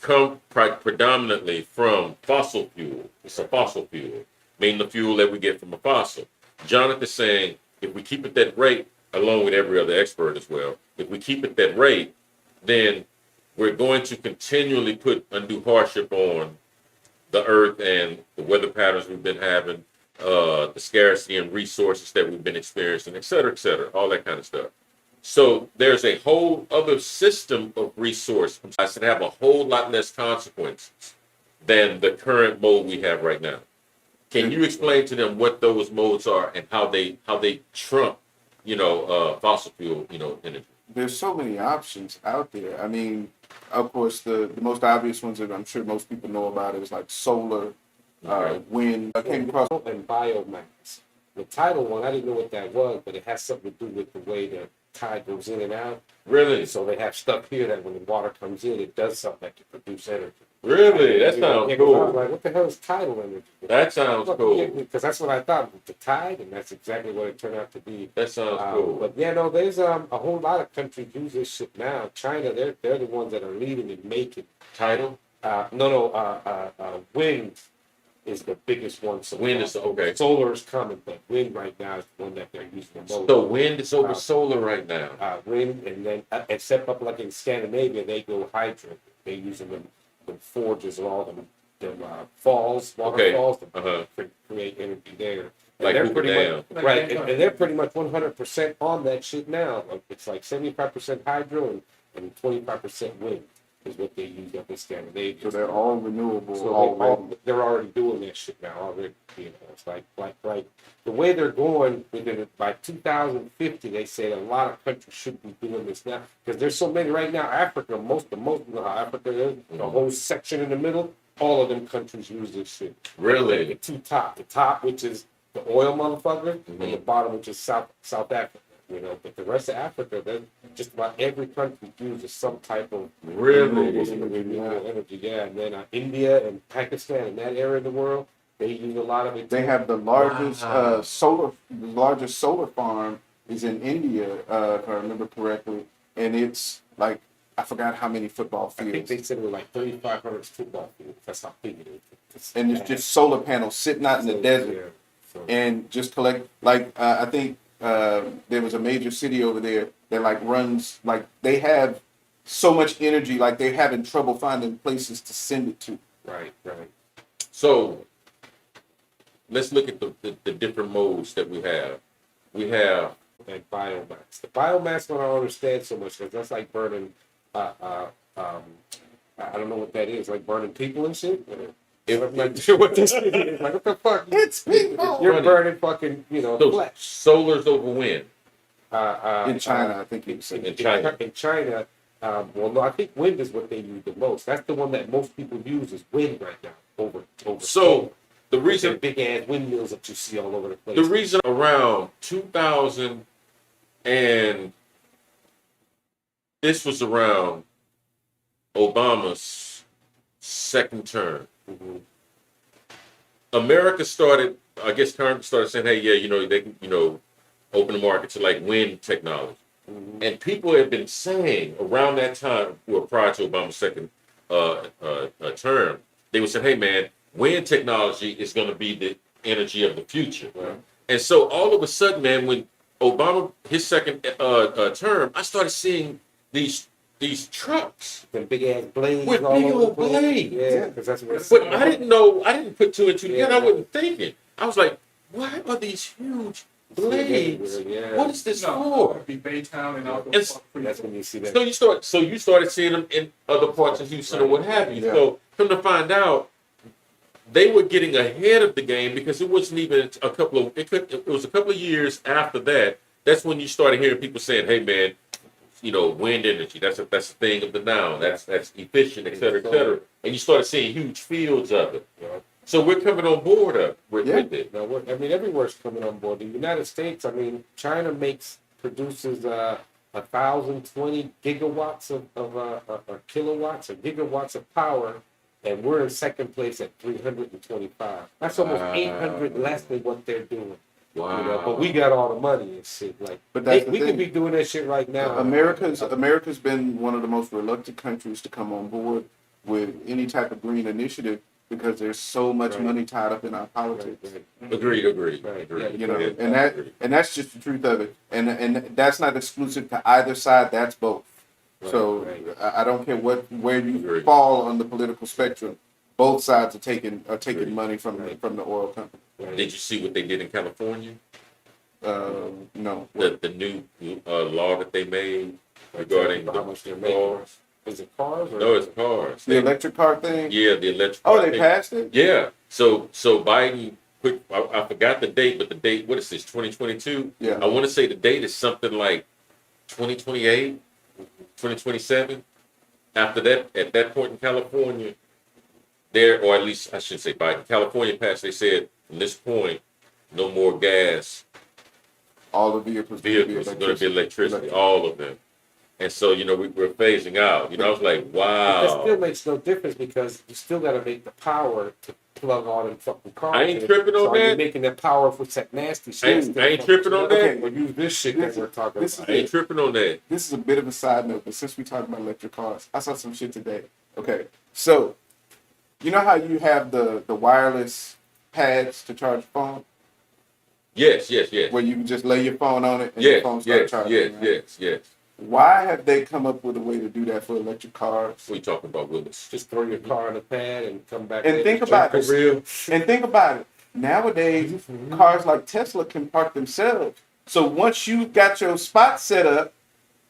come predominantly from fossil fuel. It's a fossil fuel, meaning the fuel that we get from a fossil. Jonathan is saying if we keep it that rate, along with every other expert as well, if we keep it that rate, then we're going to continually put undue hardship on the earth and the weather patterns we've been having, the scarcity and resources that we've been experiencing, et cetera, all that kind of stuff. So there's a whole other system of resource that have a whole lot less consequences than the current mode we have right now. Can you explain to them what those modes are and how they trump, fossil fuel, energy? There's so many options out there. I mean, of course, the most obvious ones that I'm sure most people know about is like solar, wind. I came across And biomass. The tidal one, I didn't know what that was, but it has something to do with the way the tide goes in and out. Really? So they have stuff here that when the water comes in, it does something that can produce energy. Really? That sounds I was cool. like, what the hell is tidal energy? That sounds cool. Because that's what I thought, the tide, and that's exactly what it turned out to be. That sounds cool. But yeah, no, there's a whole lot of countries use this shit now. China, they're the ones that are leading and making. Tidal? Wind is the biggest one. So Wind is okay. Solar is coming, but wind right now is the one that they're using the most. So wind is over solar right now. Wind, and then except up like in Scandinavia, they go hydro. They're using them forges and all them falls, waterfalls to create energy there. And Like they're Hoover pretty Dam. much right, and they're pretty much 100% on that shit now. Like it's like 75% hydro and 25% wind is what they use up in Scandinavia. so they're all renewable So already. they're already doing that shit now already. It's like the way they're going within by 2050, they say a lot of countries should be doing this now because there's so many right now. Africa, most how Africa is, the whole section in the middle, all of them countries use this shit. Really? The top which is the oil motherfucker, and the bottom which is South Africa. But the rest of Africa, then just about every country uses some type of renewable energy. Yeah, and then India and Pakistan and that area of the world, they use a lot of it. They have the largest the largest solar farm is in India, if I remember correctly, and it's like I forgot how many football I think fields. they said it was like 3,500 football fields. That's how big it is. And it's just solar panels sitting out in the desert Yeah, so- and just collect. Like I think there was a major city over there that like runs like they have so much energy, like they're having trouble finding places to send it to. Right. So let's look at the different modes that we have. We have And biomass. The biomass one I don't understand so much because that's like burning. I don't know what that is. Like burning people and shit. I'm not sure what this shit is. Like what the fuck? It's people. You're burning fucking so flesh. solar's over wind. In China, I think he was saying. In China. In China, well, no, I think wind is what they use the most. That's the one that most people use is wind right now. Over. So the the reason big ass windmills that you see all over the place. the reason around 2000 and this was around Obama's second term. Mm-hmm. America started, I guess Congress started saying, hey, yeah, they can, open the market to like wind technology. Mm-hmm. And people have been saying around that time, well, prior to Obama's second term, they would say, hey, man, wind technology is going to be the energy of the future. Right. And so all of a sudden, man, when Obama, his second term, I started seeing these these trucks Them big ass blades. with all big over old the place. blades. Yeah, because that's what it's. But I didn't know. I didn't put two and two together. I Yeah. wasn't thinking. I was like, why are these huge blades? Yeah. What is this No, for? it'd be Baytown and all And those. That's when you see that. So you started seeing them in other parts of Houston or what have you. Yeah. So come to find out, they were getting ahead of the game because it wasn't even a couple of it was a couple of years after that. That's when you started hearing people saying, "Hey, man, wind energy. That's a thing of the now. That's efficient, et cetera, et cetera." And you started seeing huge fields of it. Yeah. So we're coming on board with it. No, everywhere's coming on board. The United States, China produces 1,020 gigawatts of kilowatts or gigawatts of power, and we're in second place at 325. That's almost 800 less than what they're doing. Wow. But we got all the money and shit. But that's the we thing. could be doing that shit right now. America's been one of the most reluctant countries to come on board with any type of green initiative because there's so much Right. money tied up in our politics. Right. Agreed. Right. Yeah, And that's just the truth of it. And that's not exclusive to either side. That's both. So Right. I don't care where you Agreed. fall on the political spectrum. Both sides are taking Agreed. money from the oil company. Right. Did you see what they did in California? No. The new law that they made regarding how much they're making? cars. Is it cars? Or No, it's cars. The electric car thing? Yeah, the electric. Oh, car they thing. passed it? Yeah. So Biden put. I forgot the date, but the date. What is this? 2022. Yeah. I want to say the date is something like 2028, 2027. After that, at that point in California, or at least I shouldn't say Biden. California passed. They said from this point, no more gas All the vehicles vehicles are going to be electricity, all of them. And so, we're phasing out. I was like, But that still wow. makes no difference because you still got to make the power to plug all them fucking cars. I ain't in. tripping on so You're that. making that power for that nasty shit. I ain't tripping on that. Okay, we'll use this shit that we're talking This about. I ain't tripping on that. This is a bit of a side note, but since we talked about electric cars, I saw some shit today. Okay, so you know how you have the wireless pads to charge your phone, Yes. where you can just lay your phone on it and your phone starts charging. right? Yes. Why have they come up with a way to do that for electric cars? What are you talking about, Willis? Just throw your car in the pad and come back. And in. think about For it. real? And think about it. Nowadays, cars like Tesla can park themselves. So once you got your spot set up,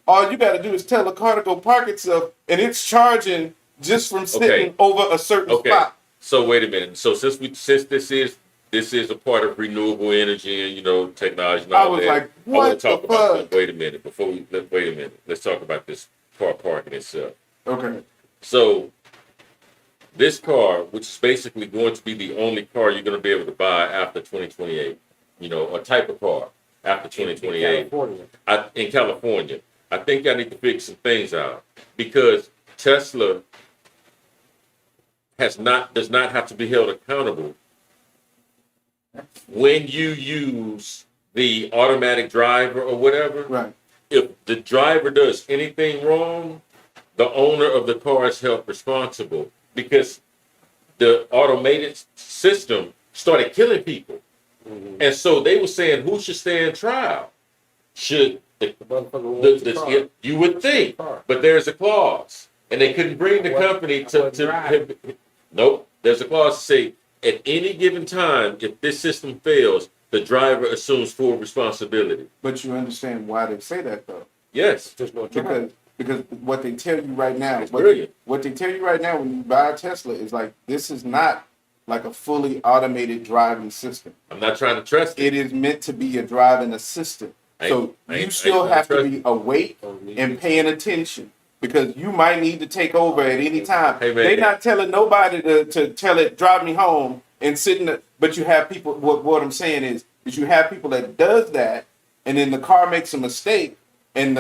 all you got to do is tell the car to go park itself, and it's charging just from sitting Okay. over a certain Okay. spot. So wait a minute. So since this is a part of renewable energy and technology and I all was that, like, I what want to talk the about fuck? this. Wait a minute. Wait a minute. Let's talk about this car parking itself. Okay. So this car, which is basically going to be the only car you're going to be able to buy after 2028, a type of car after 2028 California. in California, I think I need to fix some things out because Tesla does not have to be held accountable when you use the automatic driver or whatever. Right. If the driver does anything wrong, the owner of the car is held responsible because the automated system started killing people. Mm-hmm. And so they were saying, who should stand trial? Should The motherfucker wants the car. you would think, Car. but there's a clause, and they couldn't bring the What- company what to drive? nope. There's a clause to say at any given time, if this system fails, the driver assumes full responsibility. But you understand why they say that though. Yes, There's no drive. Because what they tell you right now, It's brilliant. what they tell you right now when you buy a Tesla is like this is not like a fully automated driving system. I'm not trying to trust it. It is meant to be a driving assistant. So you still have to be awake and paying attention because you might need to take over at any time. Hey, man. They're not telling nobody to tell it drive me home and sit in the. But you have people. What I'm saying is you have people that does that, and then the car makes a mistake, and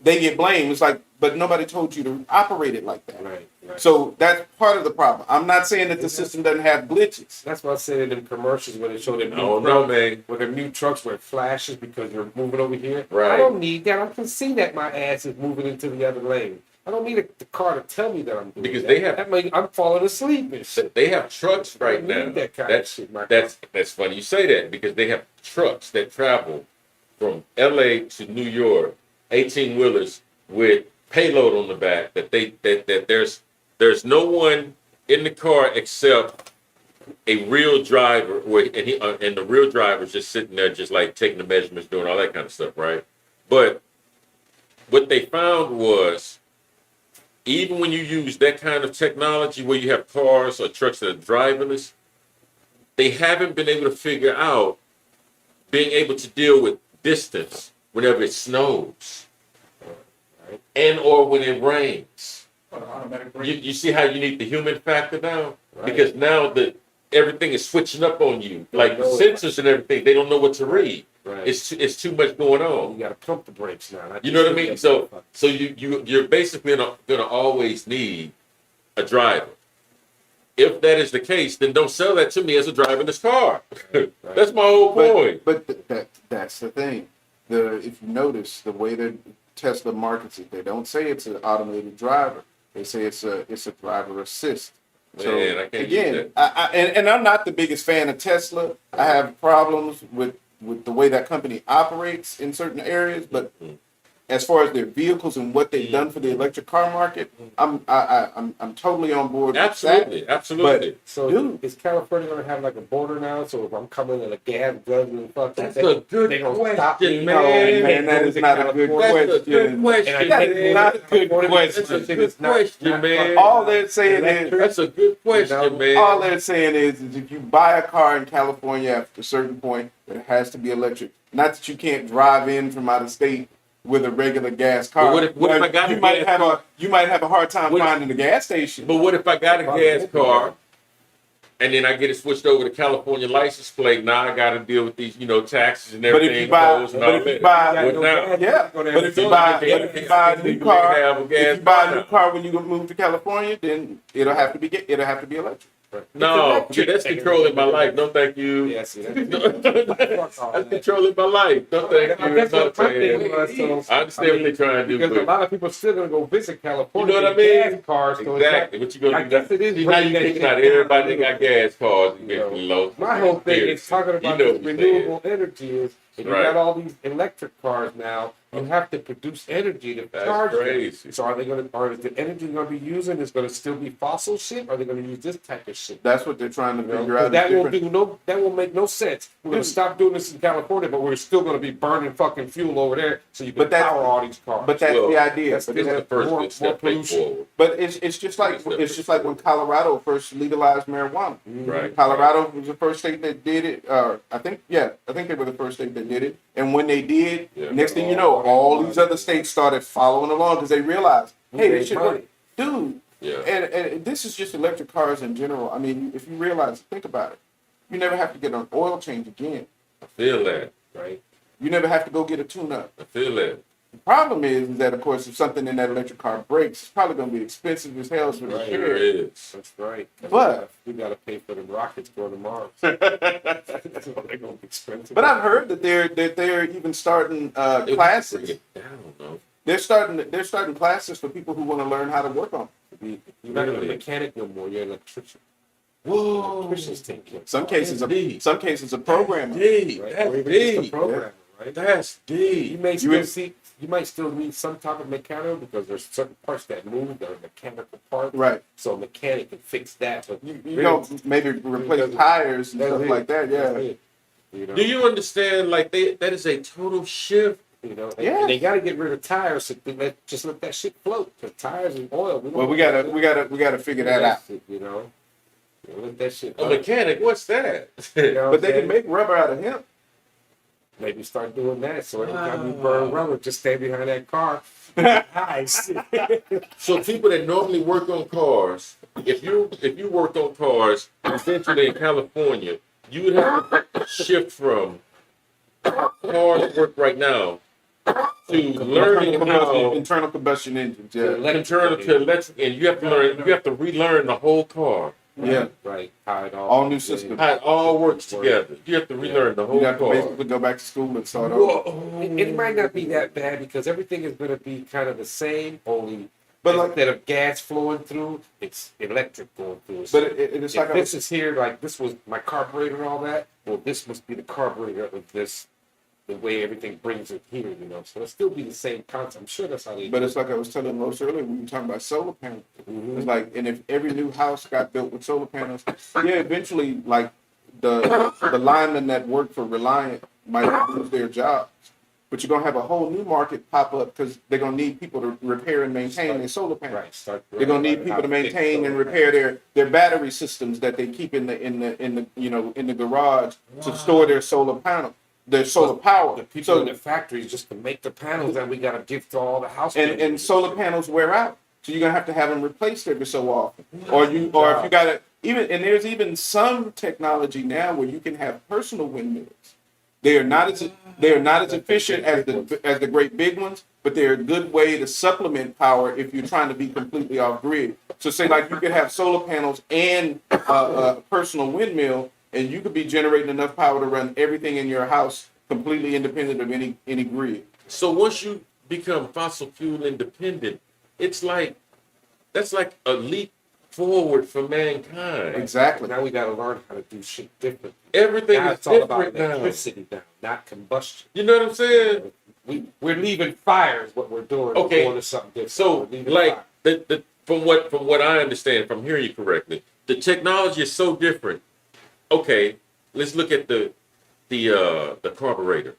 they get blamed. It's like, but nobody told you to operate it like that. Right. So that's part of the problem. I'm not saying that the system doesn't have glitches. That's what I said in them commercials where they show them I don't know, man. with their new trucks where it flashes because you're moving over here. Right. I don't need that. I can see that my ass is moving into the other lane. I don't need the car to tell me that I'm doing Because that. they have- That means I'm falling asleep and shit. They have trucks right I now. need that kind of shit, Michael. That's funny you say that because they have trucks that travel from LA to New York, 18 wheelers with payload on the back that there's no one in the car except a real driver, and the real driver's just sitting there, just like taking the measurements, doing all that kind of stuff, right? But what they found was, even when you use that kind of technology, where you have cars or trucks that are driverless, they haven't been able to figure out being able to deal with distance whenever it snows, right? And or when it rains. You see how you need the human factor now? Right. Because now everything is switching up on you. Like the sensors and everything, they don't know what to read. Right. It's too much going on. You got to pump the brakes now. You know what I mean? So you're basically gonna always need a driver. If that is the case, then don't sell that to me as a driverless car. Right. That's my whole point. But that's the thing. If you notice the way that Tesla markets it, they don't say it's an automated driver. They say it's a driver assist. So man, I can't again, and I'm not the biggest fan of Tesla. I have problems with the way that company operates in certain areas, but as far as their vehicles and what they've done for the electric car market, I'm totally on board. Absolutely, with that. absolutely. But, so is California going to have like a border now? So if I'm coming in a gas guzzling and fuck, that's a good question, man. Oh, man, that is not a good question. That's a good question. That is not a good question. That's a good question, man. All they're saying is that's a good question, man. All they're saying is if you buy a car in California after a certain point, it has to be electric. Not that you can't drive in from out of state with a regular gas car. But what if I got you a might gas car? You might have a hard time finding a gas station. But what if I got a gas car and then I get it switched over to California license plate? Now I got to deal with these, taxes and everything. But if you buy a new car when you move to California, then it'll have to be electric. Right. No, that's controlling my life. No, thank you. Yes, that's controlling my life. No, thank you. That's what my thing was. So, I understand what they're trying to do. Because a lot of people are still going to go visit California. You know what I mean? Cars, so exactly. What you going to do? I guess it is. See, now you thinking about everybody that got gas cars. My whole thing is talking about this renewable energy is, if you got all these electric cars now, you have to produce energy to charge them. So are is the energy they're going to be using is going to still be fossil shit? Or are they going to use this type of shit? That's what they're trying to figure out. That will make no sense. We're going to stop doing this in California, but we're still going to be burning fucking fuel over there so you can power all these cars. But that's the idea. That's the first step forward. But it's just like when Colorado first legalized marijuana. Right. Colorado was the first state that did it. I think they were the first state that did it. And when they did, next thing you know, all these other states started following along because they realized, hey, this should work. Dude. Yeah. And this is just electric cars in general. I mean, if you realize, think about it. You never have to get an oil change again. I feel that, right? You never have to go get a tune-up. I feel that. The problem is that, of course, if something in that electric car breaks, it's probably going to be expensive as hell to repair. It is. That's right. But we got to pay for the rockets going to Mars. They're going to be expensive. But I've heard that they're even starting classes. They're starting classes for people who want to learn how to work on it. You're not a mechanic no more. You're an electrician. Whoa! Electricians take care. Some cases a programmer. That's deep. Right? That's deep. You might still need some type of mechanical because there's certain parts that move that are mechanical parts. Right. So a mechanic can fix that. But maybe replace tires and stuff like that. Yeah. Do you understand? Like that is a total shift. And they got to get rid of tires. So just let that shit float. The tires and oil. We gotta figure that out. Let that shit. A mechanic? What's that? But they can make rubber out of hemp. Maybe start doing that. So every time you burn rubber, just stay behind that car. Nice. So people that normally work on cars, if you worked on cars, essentially in California, you would have to shift from how cars work right now to learning how internal combustion engines. Internal to electric, and you have to learn. You have to relearn the whole car. Yeah, right. How it all new systems. How it all works together. You have to relearn the whole car. You have to basically go back to school and start over. It might not be that bad because everything is going to be kind of the same, only instead of gas flowing through, it's electric going through. But it's like this is here, like this was my carburetor and all that. Well, this must be the carburetor of this the way everything brings it here, So it'll still be the same concept. I'm sure that's how they But do it's like I was telling Los earlier when we were talking about solar panels. Mhm. It's like, and if every new house got built with solar panels, yeah, eventually, like the linemen that work for Reliant might lose their jobs. But you're gonna have a whole new market pop up because they're gonna need people to repair and maintain their solar panels. Right. Start. They're gonna need people to maintain and repair their battery systems that they keep in the garage to store their solar panel, their solar power. The people So in the factories just to make the panels that we got to give to all the house. and builders. solar panels wear out, so you're gonna have them replaced every so often. Or if you got to there's even some technology now where you can have personal windmills. They are not as efficient as the great big ones, but they're a good way to supplement power if you're trying to be completely off grid. So say like you could have solar panels and a personal windmill, and you could be generating enough power to run everything in your house completely independent of any grid. So once you become fossil fuel independent, that's like a leap forward for mankind. Exactly. Now we got to learn how to do shit different. Everything Now is it's all about different now. electricity now, not combustion. You know what I'm saying? We're leaving fires. What we're doing. Okay. We're going to something different. So We're leaving like fire. from what I understand, if I'm hearing you correctly, the technology is so different. Okay, let's look at the carburetor.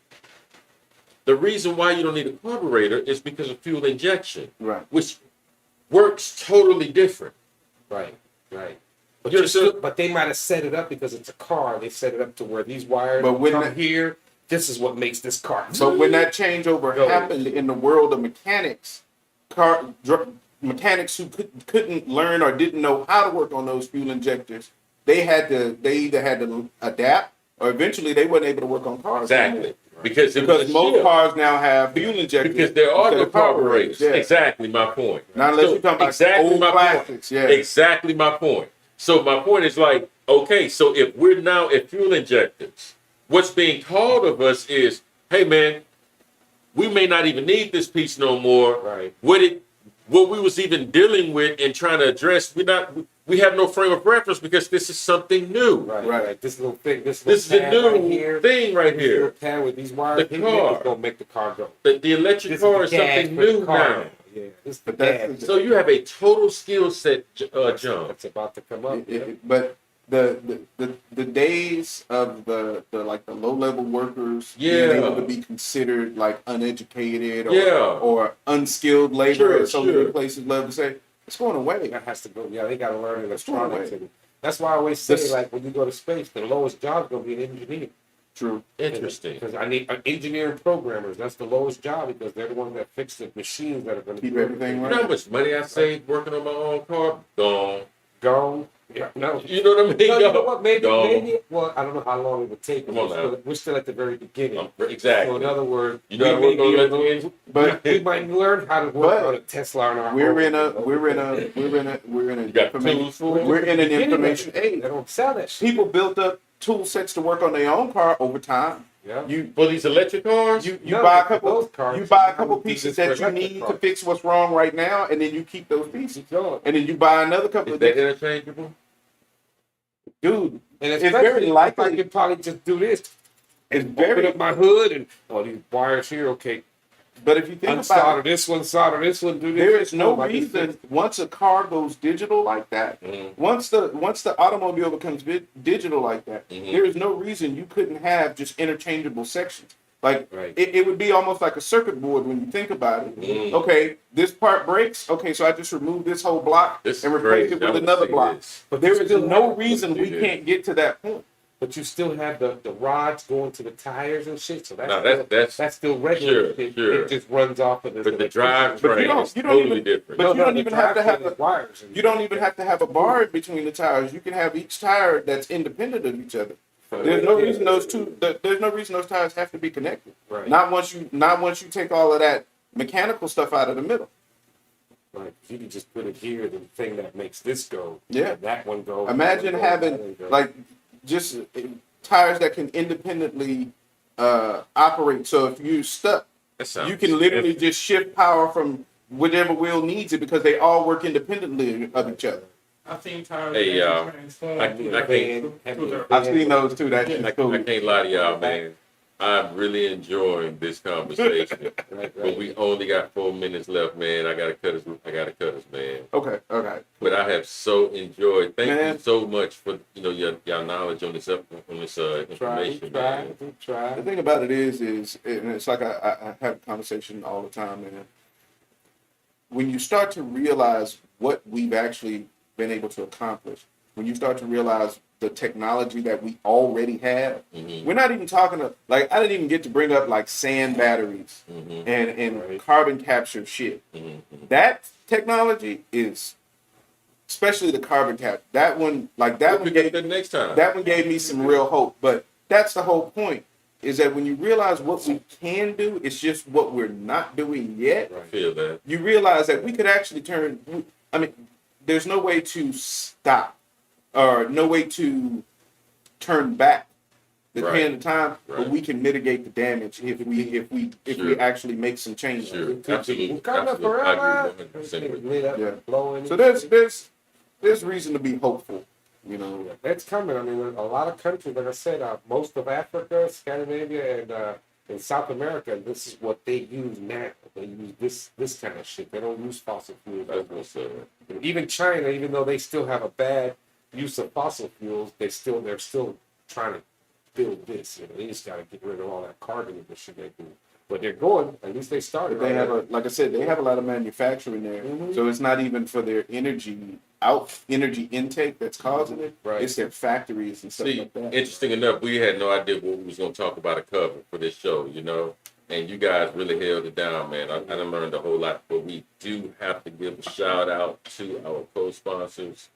The reason why you don't need a carburetor is because of fuel injection, Right. which works totally different. Right. But, You're still- but they might have set it up because it's a car. They set it up to where these wires But when come that- here. This is what makes this car. So when that changeover Go. happened in the world of mechanics, mechanics who couldn't learn or didn't know how to work on those fuel injectors, they either had to adapt or eventually they weren't able to work on cars. Exactly. Because Most cars now have fuel injectors. Because there are instead no of carburetors. carburetors. Yeah. Exactly my point. Not unless So, you're talking about exactly old my classics. point. Yeah. Exactly my point. So my point is like, okay, so if we're now at fuel injectors, what's being called of us is, hey man, we may not even need this piece no more. Right. What we was even dealing with and trying to address, we have no frame of reference because this is something new. Right. This little thing. This This is a pad new right here. thing right This little here. pad with these wires. The This car. is gonna make the car go. The electric This car is is the gas something for the new car now. Yeah. This is the But that's gas. So you have a total skill set jump. That's about to come up. But the days of the low level workers being Yeah. able to be considered like uneducated or, Yeah. or unskilled labor, Sure, as so sure. many places love to say, it's going away. That has to go. Yeah, they got to learn That's electronics. right. And that's why I always say, This- like, when you go to space, the lowest job is going to be an engineer. True. Interesting. Because I need engineering programmers. That's the lowest job because they're the ones that fix the machines that are going to Keep do everything You right. know how much money I saved working on my own car? Gone. Go. Yeah, no. You know what I mean? No, you know what? Maybe, Gone. maybe. Well, I don't know how long it would take. Come on We're still at the very beginning. Exactly. So in other words, You know how to we work may on be electric able- engine? But we might learn how to work But on a Tesla on our we're own. in a You got tools for it? we're in an Beginning of information it. age. They don't sell that shit. People built up tool sets to work on their own car over time. Yeah. You For these electric cars? you No, buy a but couple those cars, you buy a you couple would do pieces this for that you electric need to cars. fix what's wrong right now, and then you keep those pieces. Keep going. And then you buy another couple Is of that things. interchangeable? Dude, And it's especially very if I likely. could probably just do this. It's Open very. up my hood and these wires here. Okay, But if you think about unsolder it, this one, solder this one, do this. there is no Oh, I just reason fixed once a car goes digital like that. Mhm. Once the automobile becomes digital like that, Mhm. there is no reason you couldn't have just interchangeable sections. Like Right. it would be almost like a circuit board when you think about it. Mm. Okay, this part breaks. Okay, so I just remove this whole block This and is replace crazy. it I with would another say block. this. But There you is still no have- reason we Yeah. can't get to that point. But you still have the rods going to the tires and shit. So that's No, still, that's still regular. Sure, shit. sure. It just runs off of this. but the electricity. drive But you train don't- is you don't totally even- different. but you don't the even have to drivetrain have is a- wires. And You don't even have to have a bar between the tires. You can have each tire that's independent of each other. There's no reason there's no reason those tires have to be connected. Right. Not once you take all of that mechanical stuff out of the middle. Right. You can just put it here, the thing that makes this go. Yeah. That one go. Imagine that one go, having that one go. like just tires that can independently operate. So if you're stuck, That sounds you can literally significant. just shift power from whichever wheel needs it because they all work independently of each other. I've seen tires Hey, that y'all. transform I to can't- to their- I've seen those too. That's I cool. can't lie to y'all, man. I'm really enjoying this conversation. Right, But we only got 4 minutes left, man. I gotta cut us, man. Okay. But I have so enjoyed. Thank Man. you so much for your knowledge on this information, man. We try. The thing about it is and it's like I have a conversation all the time, man. When you start to realize what we've actually been able to accomplish, when you start to realize the technology that we already have, we're not even talking to, like, I didn't even get to bring up like sand batteries and Right. carbon capture shit. That technology is, especially the carbon cap. That one, like that We'll one get gave that next time. that one gave me some real hope. But that's the whole point. Is that when you realize what we can do, it's just what we're not doing yet. I feel that. You realize that we could actually turn. I mean, there's no way to stop, or no way to turn back the Right. hand of time, but Right. we can mitigate the damage if we Sure. actually make some changes. Sure, absolutely. Coming up Absolutely. I forever. agree 100% with you. Lit up, Yeah. blowing. So there's reason to be hopeful. You know. It's coming. I mean, a lot of countries, like I said, most of Africa, Scandinavia, and South America, this is what they use now. They use this kind of shit. They don't use fossil fuels. That's what's up. And even China, even though they still have a bad use of fossil fuels, they're still trying to build this. You know, they just got to get rid of all that carbon and the shit they do. But they're going. At least they started. But they have right? like I said, they have a lot of manufacturing there. So it's not even for their energy intake that's causing it. Right. It's their factories and stuff See, like that. interesting enough, we had no idea what we was going to talk about a cover for this show, and you guys really held it down, man. I done learned a whole lot, but we do have to give a shout out to our co-sponsors,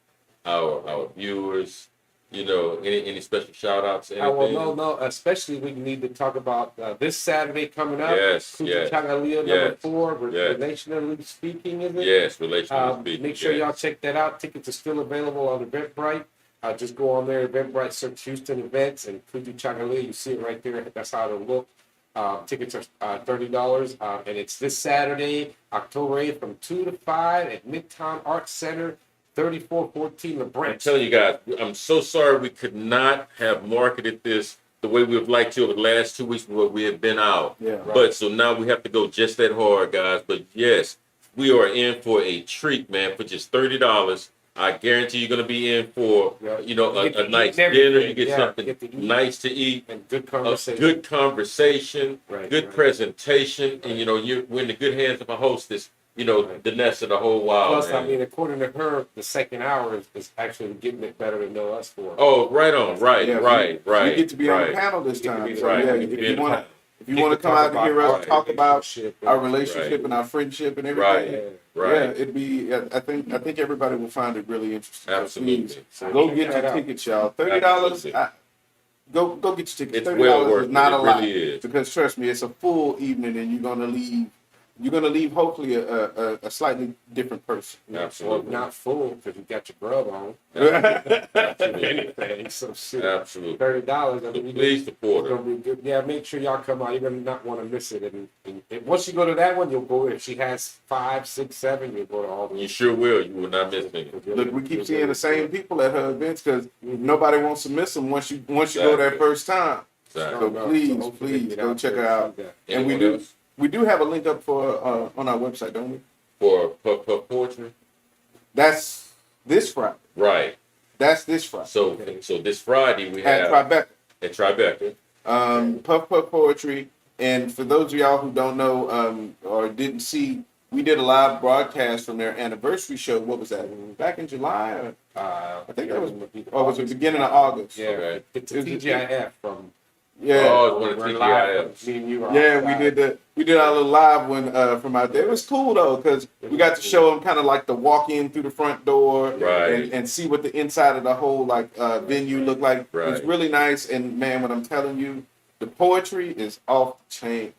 our viewers. Any special shout outs? Well, no. Especially we need to talk about this Saturday coming up. Yes, Kuta yes, Changalia yes, number 4. yes. Relationally speaking, is it? Yes, relationally speaking. Make sure yes. y'all check that out. Tickets are still available on Eventbrite. Just go on there, Eventbrite, search Houston events, and Kuta Changalia. You see it right there. That's how it'll look. Tickets are $30, and it's this Saturday, October 8th, from 2 to 5 at Midtown Arts Center, 3414 La I'm Branch. telling you guys, I'm so sorry we could not have marketed this the way we would like to over the last 2 weeks where we have been out. Yeah. Right. But so now we have to go just that hard, guys. But yes, we are in for a treat, man, for just $30. I guarantee you're going to be in for, Yeah. you know, You get to a eat nice and dinner. everything. You get Yeah, something get to eat. nice to eat. And good A conversation. good conversation, Right, good right. presentation, and you know we're in the good hands of a hostess. You know, Right. the nest of the whole wild. Plus, man. I mean, according to her, the second hour is actually getting it better than know us for. Oh, right on, right, Yeah, right. We get to be on the right. panel this You get to time. be So right. yeah, You get to be in the panel. if you want to come out and hear us talk about our relationship Right. and our friendship and Right. everything. Right. Yeah, it'd be. I think everybody will find it really interesting. So Absolutely. please, So go check get that your out. tickets, y'all. $30. Absolutely. Go get your tickets. It's $30 well worth is not it. a It lot really is. because trust me, it's a full evening, and you're gonna leave. You're gonna leave hopefully a slightly different person. Absolutely. Well, not full because you got your grub on. Absolutely. Anything, so shit. Absolutely. $30. I So mean, please support it's her. gonna be good. Yeah, make sure y'all come out. You're gonna not want to miss it. And once you go to that one, you'll go. If she has 5, 6, 7, you'll go to all the. You sure will. You will not miss me. Look, we keep seeing the same people at her events because nobody wants to miss them once you go that Exactly. first time. Exactly. So please, hopefully please get go out check there her and out. see that. And Anyone else? we do have a link up for on our website, don't we? For Puff Poetry? That's this Friday. Right. That's this Friday. So this Friday we At have Tribeca. at Tribeca. Puff Poetry. And for those of y'all who don't know or didn't see, we did a live broadcast from their anniversary show. What was that? Back in July? Or, I think that was it beginning of August? Yeah, Okay. it's a Is it- TGIF from. Yeah. Oh, it's one of We're the live. TGIFs. Me and you are Yeah, outside. we did our little live one from out there. It was cool though because we got to show them kind of like the walk in through the front door Right. and see what the inside of the whole venue looked like. It was Right. really nice. And man, what I'm telling you, the poetry is off the chain.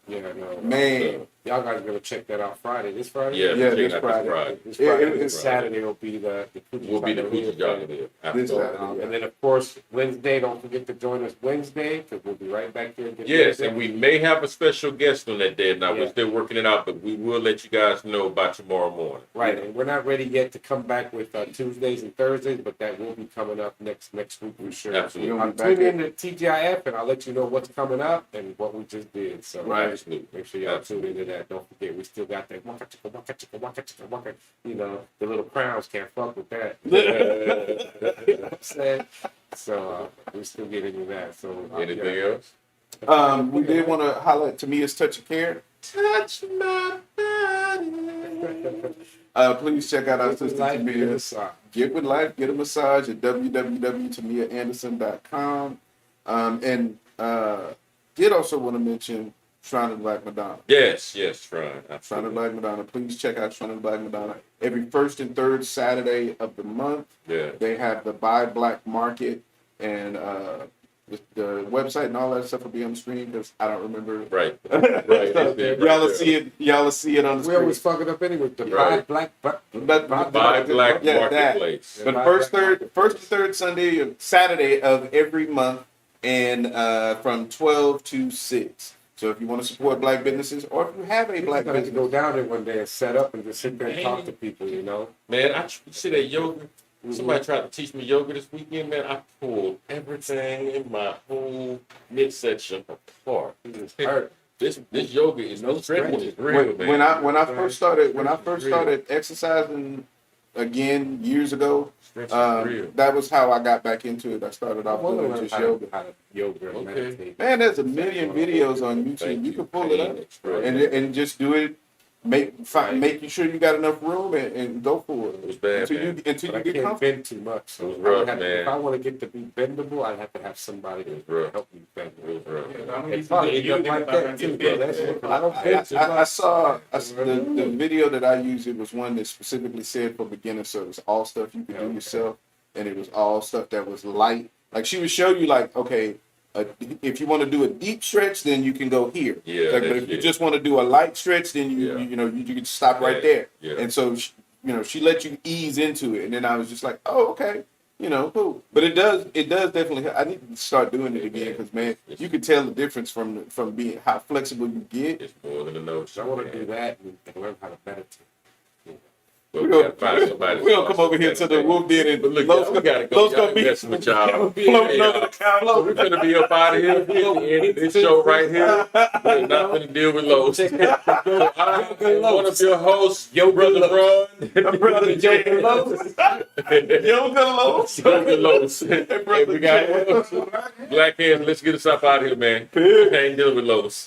Yeah, no. Man, y'all guys are gonna check that out Friday. This Friday? Yeah, Yeah, check this out Friday. This Friday. It- This Saturday will be the Will be the Coochie Jogger there. This Absolutely. Saturday. And then, of course, Wednesday, don't forget to join us Wednesday, because we'll be right back there. Yes, and we may have a special guest on that day. Now, Yeah. we're still working it out, but we will let you guys know by tomorrow morning. Right, and we're not ready yet to come back with Tuesdays and Thursdays, but that will be coming up next week for sure. Absolutely. We'll be Tune back in to TGIF, and I'll let you know what's coming up and what we just did. So Right. Absolutely. make sure y'all tune into that. Don't forget, we still got that waka chicka, waka chicka, waka chicka, waka. You know, the little crowns can't fuck with that. You know what I'm saying? So we still get into that. So Anything yeah. else? We did want to holler at Tamia's Touch of Care. Touch my body. Please check out our Get with sister life, get Tamia. with life. Get with life, get a massage at www.tamiaanderson.com. Did also want to mention Shrine of the Black Madonna. Yes, Fran. Shrine of Absolutely. the Black Madonna. Please check out Shrine of the Black Madonna. Every first and third Saturday of the month, Yeah. they have the Buy Black Market, and the website and all that stuff will be on the screen because I don't remember. Right. So, y'all will see it. Y'all will see it on the We screen. always fuck it up anyway. The Right. black. But Buy Black yeah, that. Marketplace. But first and third Saturday of every month, and from 12 to 6. So if you want to support black businesses, or if you have a We're black gonna have to go business, down there one day and set up and just sit there and talk to people. You know. Man, you see that yoga? Somebody tried to teach me yoga this weekend, man. I pulled everything in my whole midsection apart. It's hurt. This yoga is No no stretching is stretching. real, man. when I first started exercising again years ago, Stretching is real. that was how I got back into it. I started I off want to doing learn just how yoga. to yoga and Okay. meditate. Man, there's a million videos on YouTube. Thank You can pull it up Pain and just do it. Making sure you got enough room and go for it It was bad, until man. you But I get can't comfortable. bend too much. So It was I rough, would have to, man. if I want to get to be bendable, I'd have to have somebody It was to rough. help me bend. It was rough. It's probably end up like that too, bro. That's what I don't bend too I much. saw the video that I used. It was one that specifically said for beginners, so it was all stuff you could do yourself, and it was all stuff that was light. Like she would show you, like, okay, if you want to do a deep stretch, then you can go here. Yeah, Like, but that's if you it. just want to do a light stretch, then Yeah. you can stop right there. Yeah. And so she let you ease into it, and then I was just like, oh, okay. Cool. But it does definitely help. I need to start doing it again because, man, you can tell the difference from being how flexible you get. It's more than a notion. I want to do that and learn how to meditate. But We we don't- gotta find somebody. We don't come over here to the Wolf Den and But look, Lowe's we gotta go. Lowe's Y'all gonna be messing with y'all. floating over the counter. So we're gonna be up out of here at the end of this show right here. We're not gonna deal with Lowe's. So I am one of your hosts, your brother Ron. Brother Yoga Lowe's. Yoga Lowe's. Yoga Lowe's. And we got Black Hands. Let's get us up out of here, man. Can't deal with Lowe's.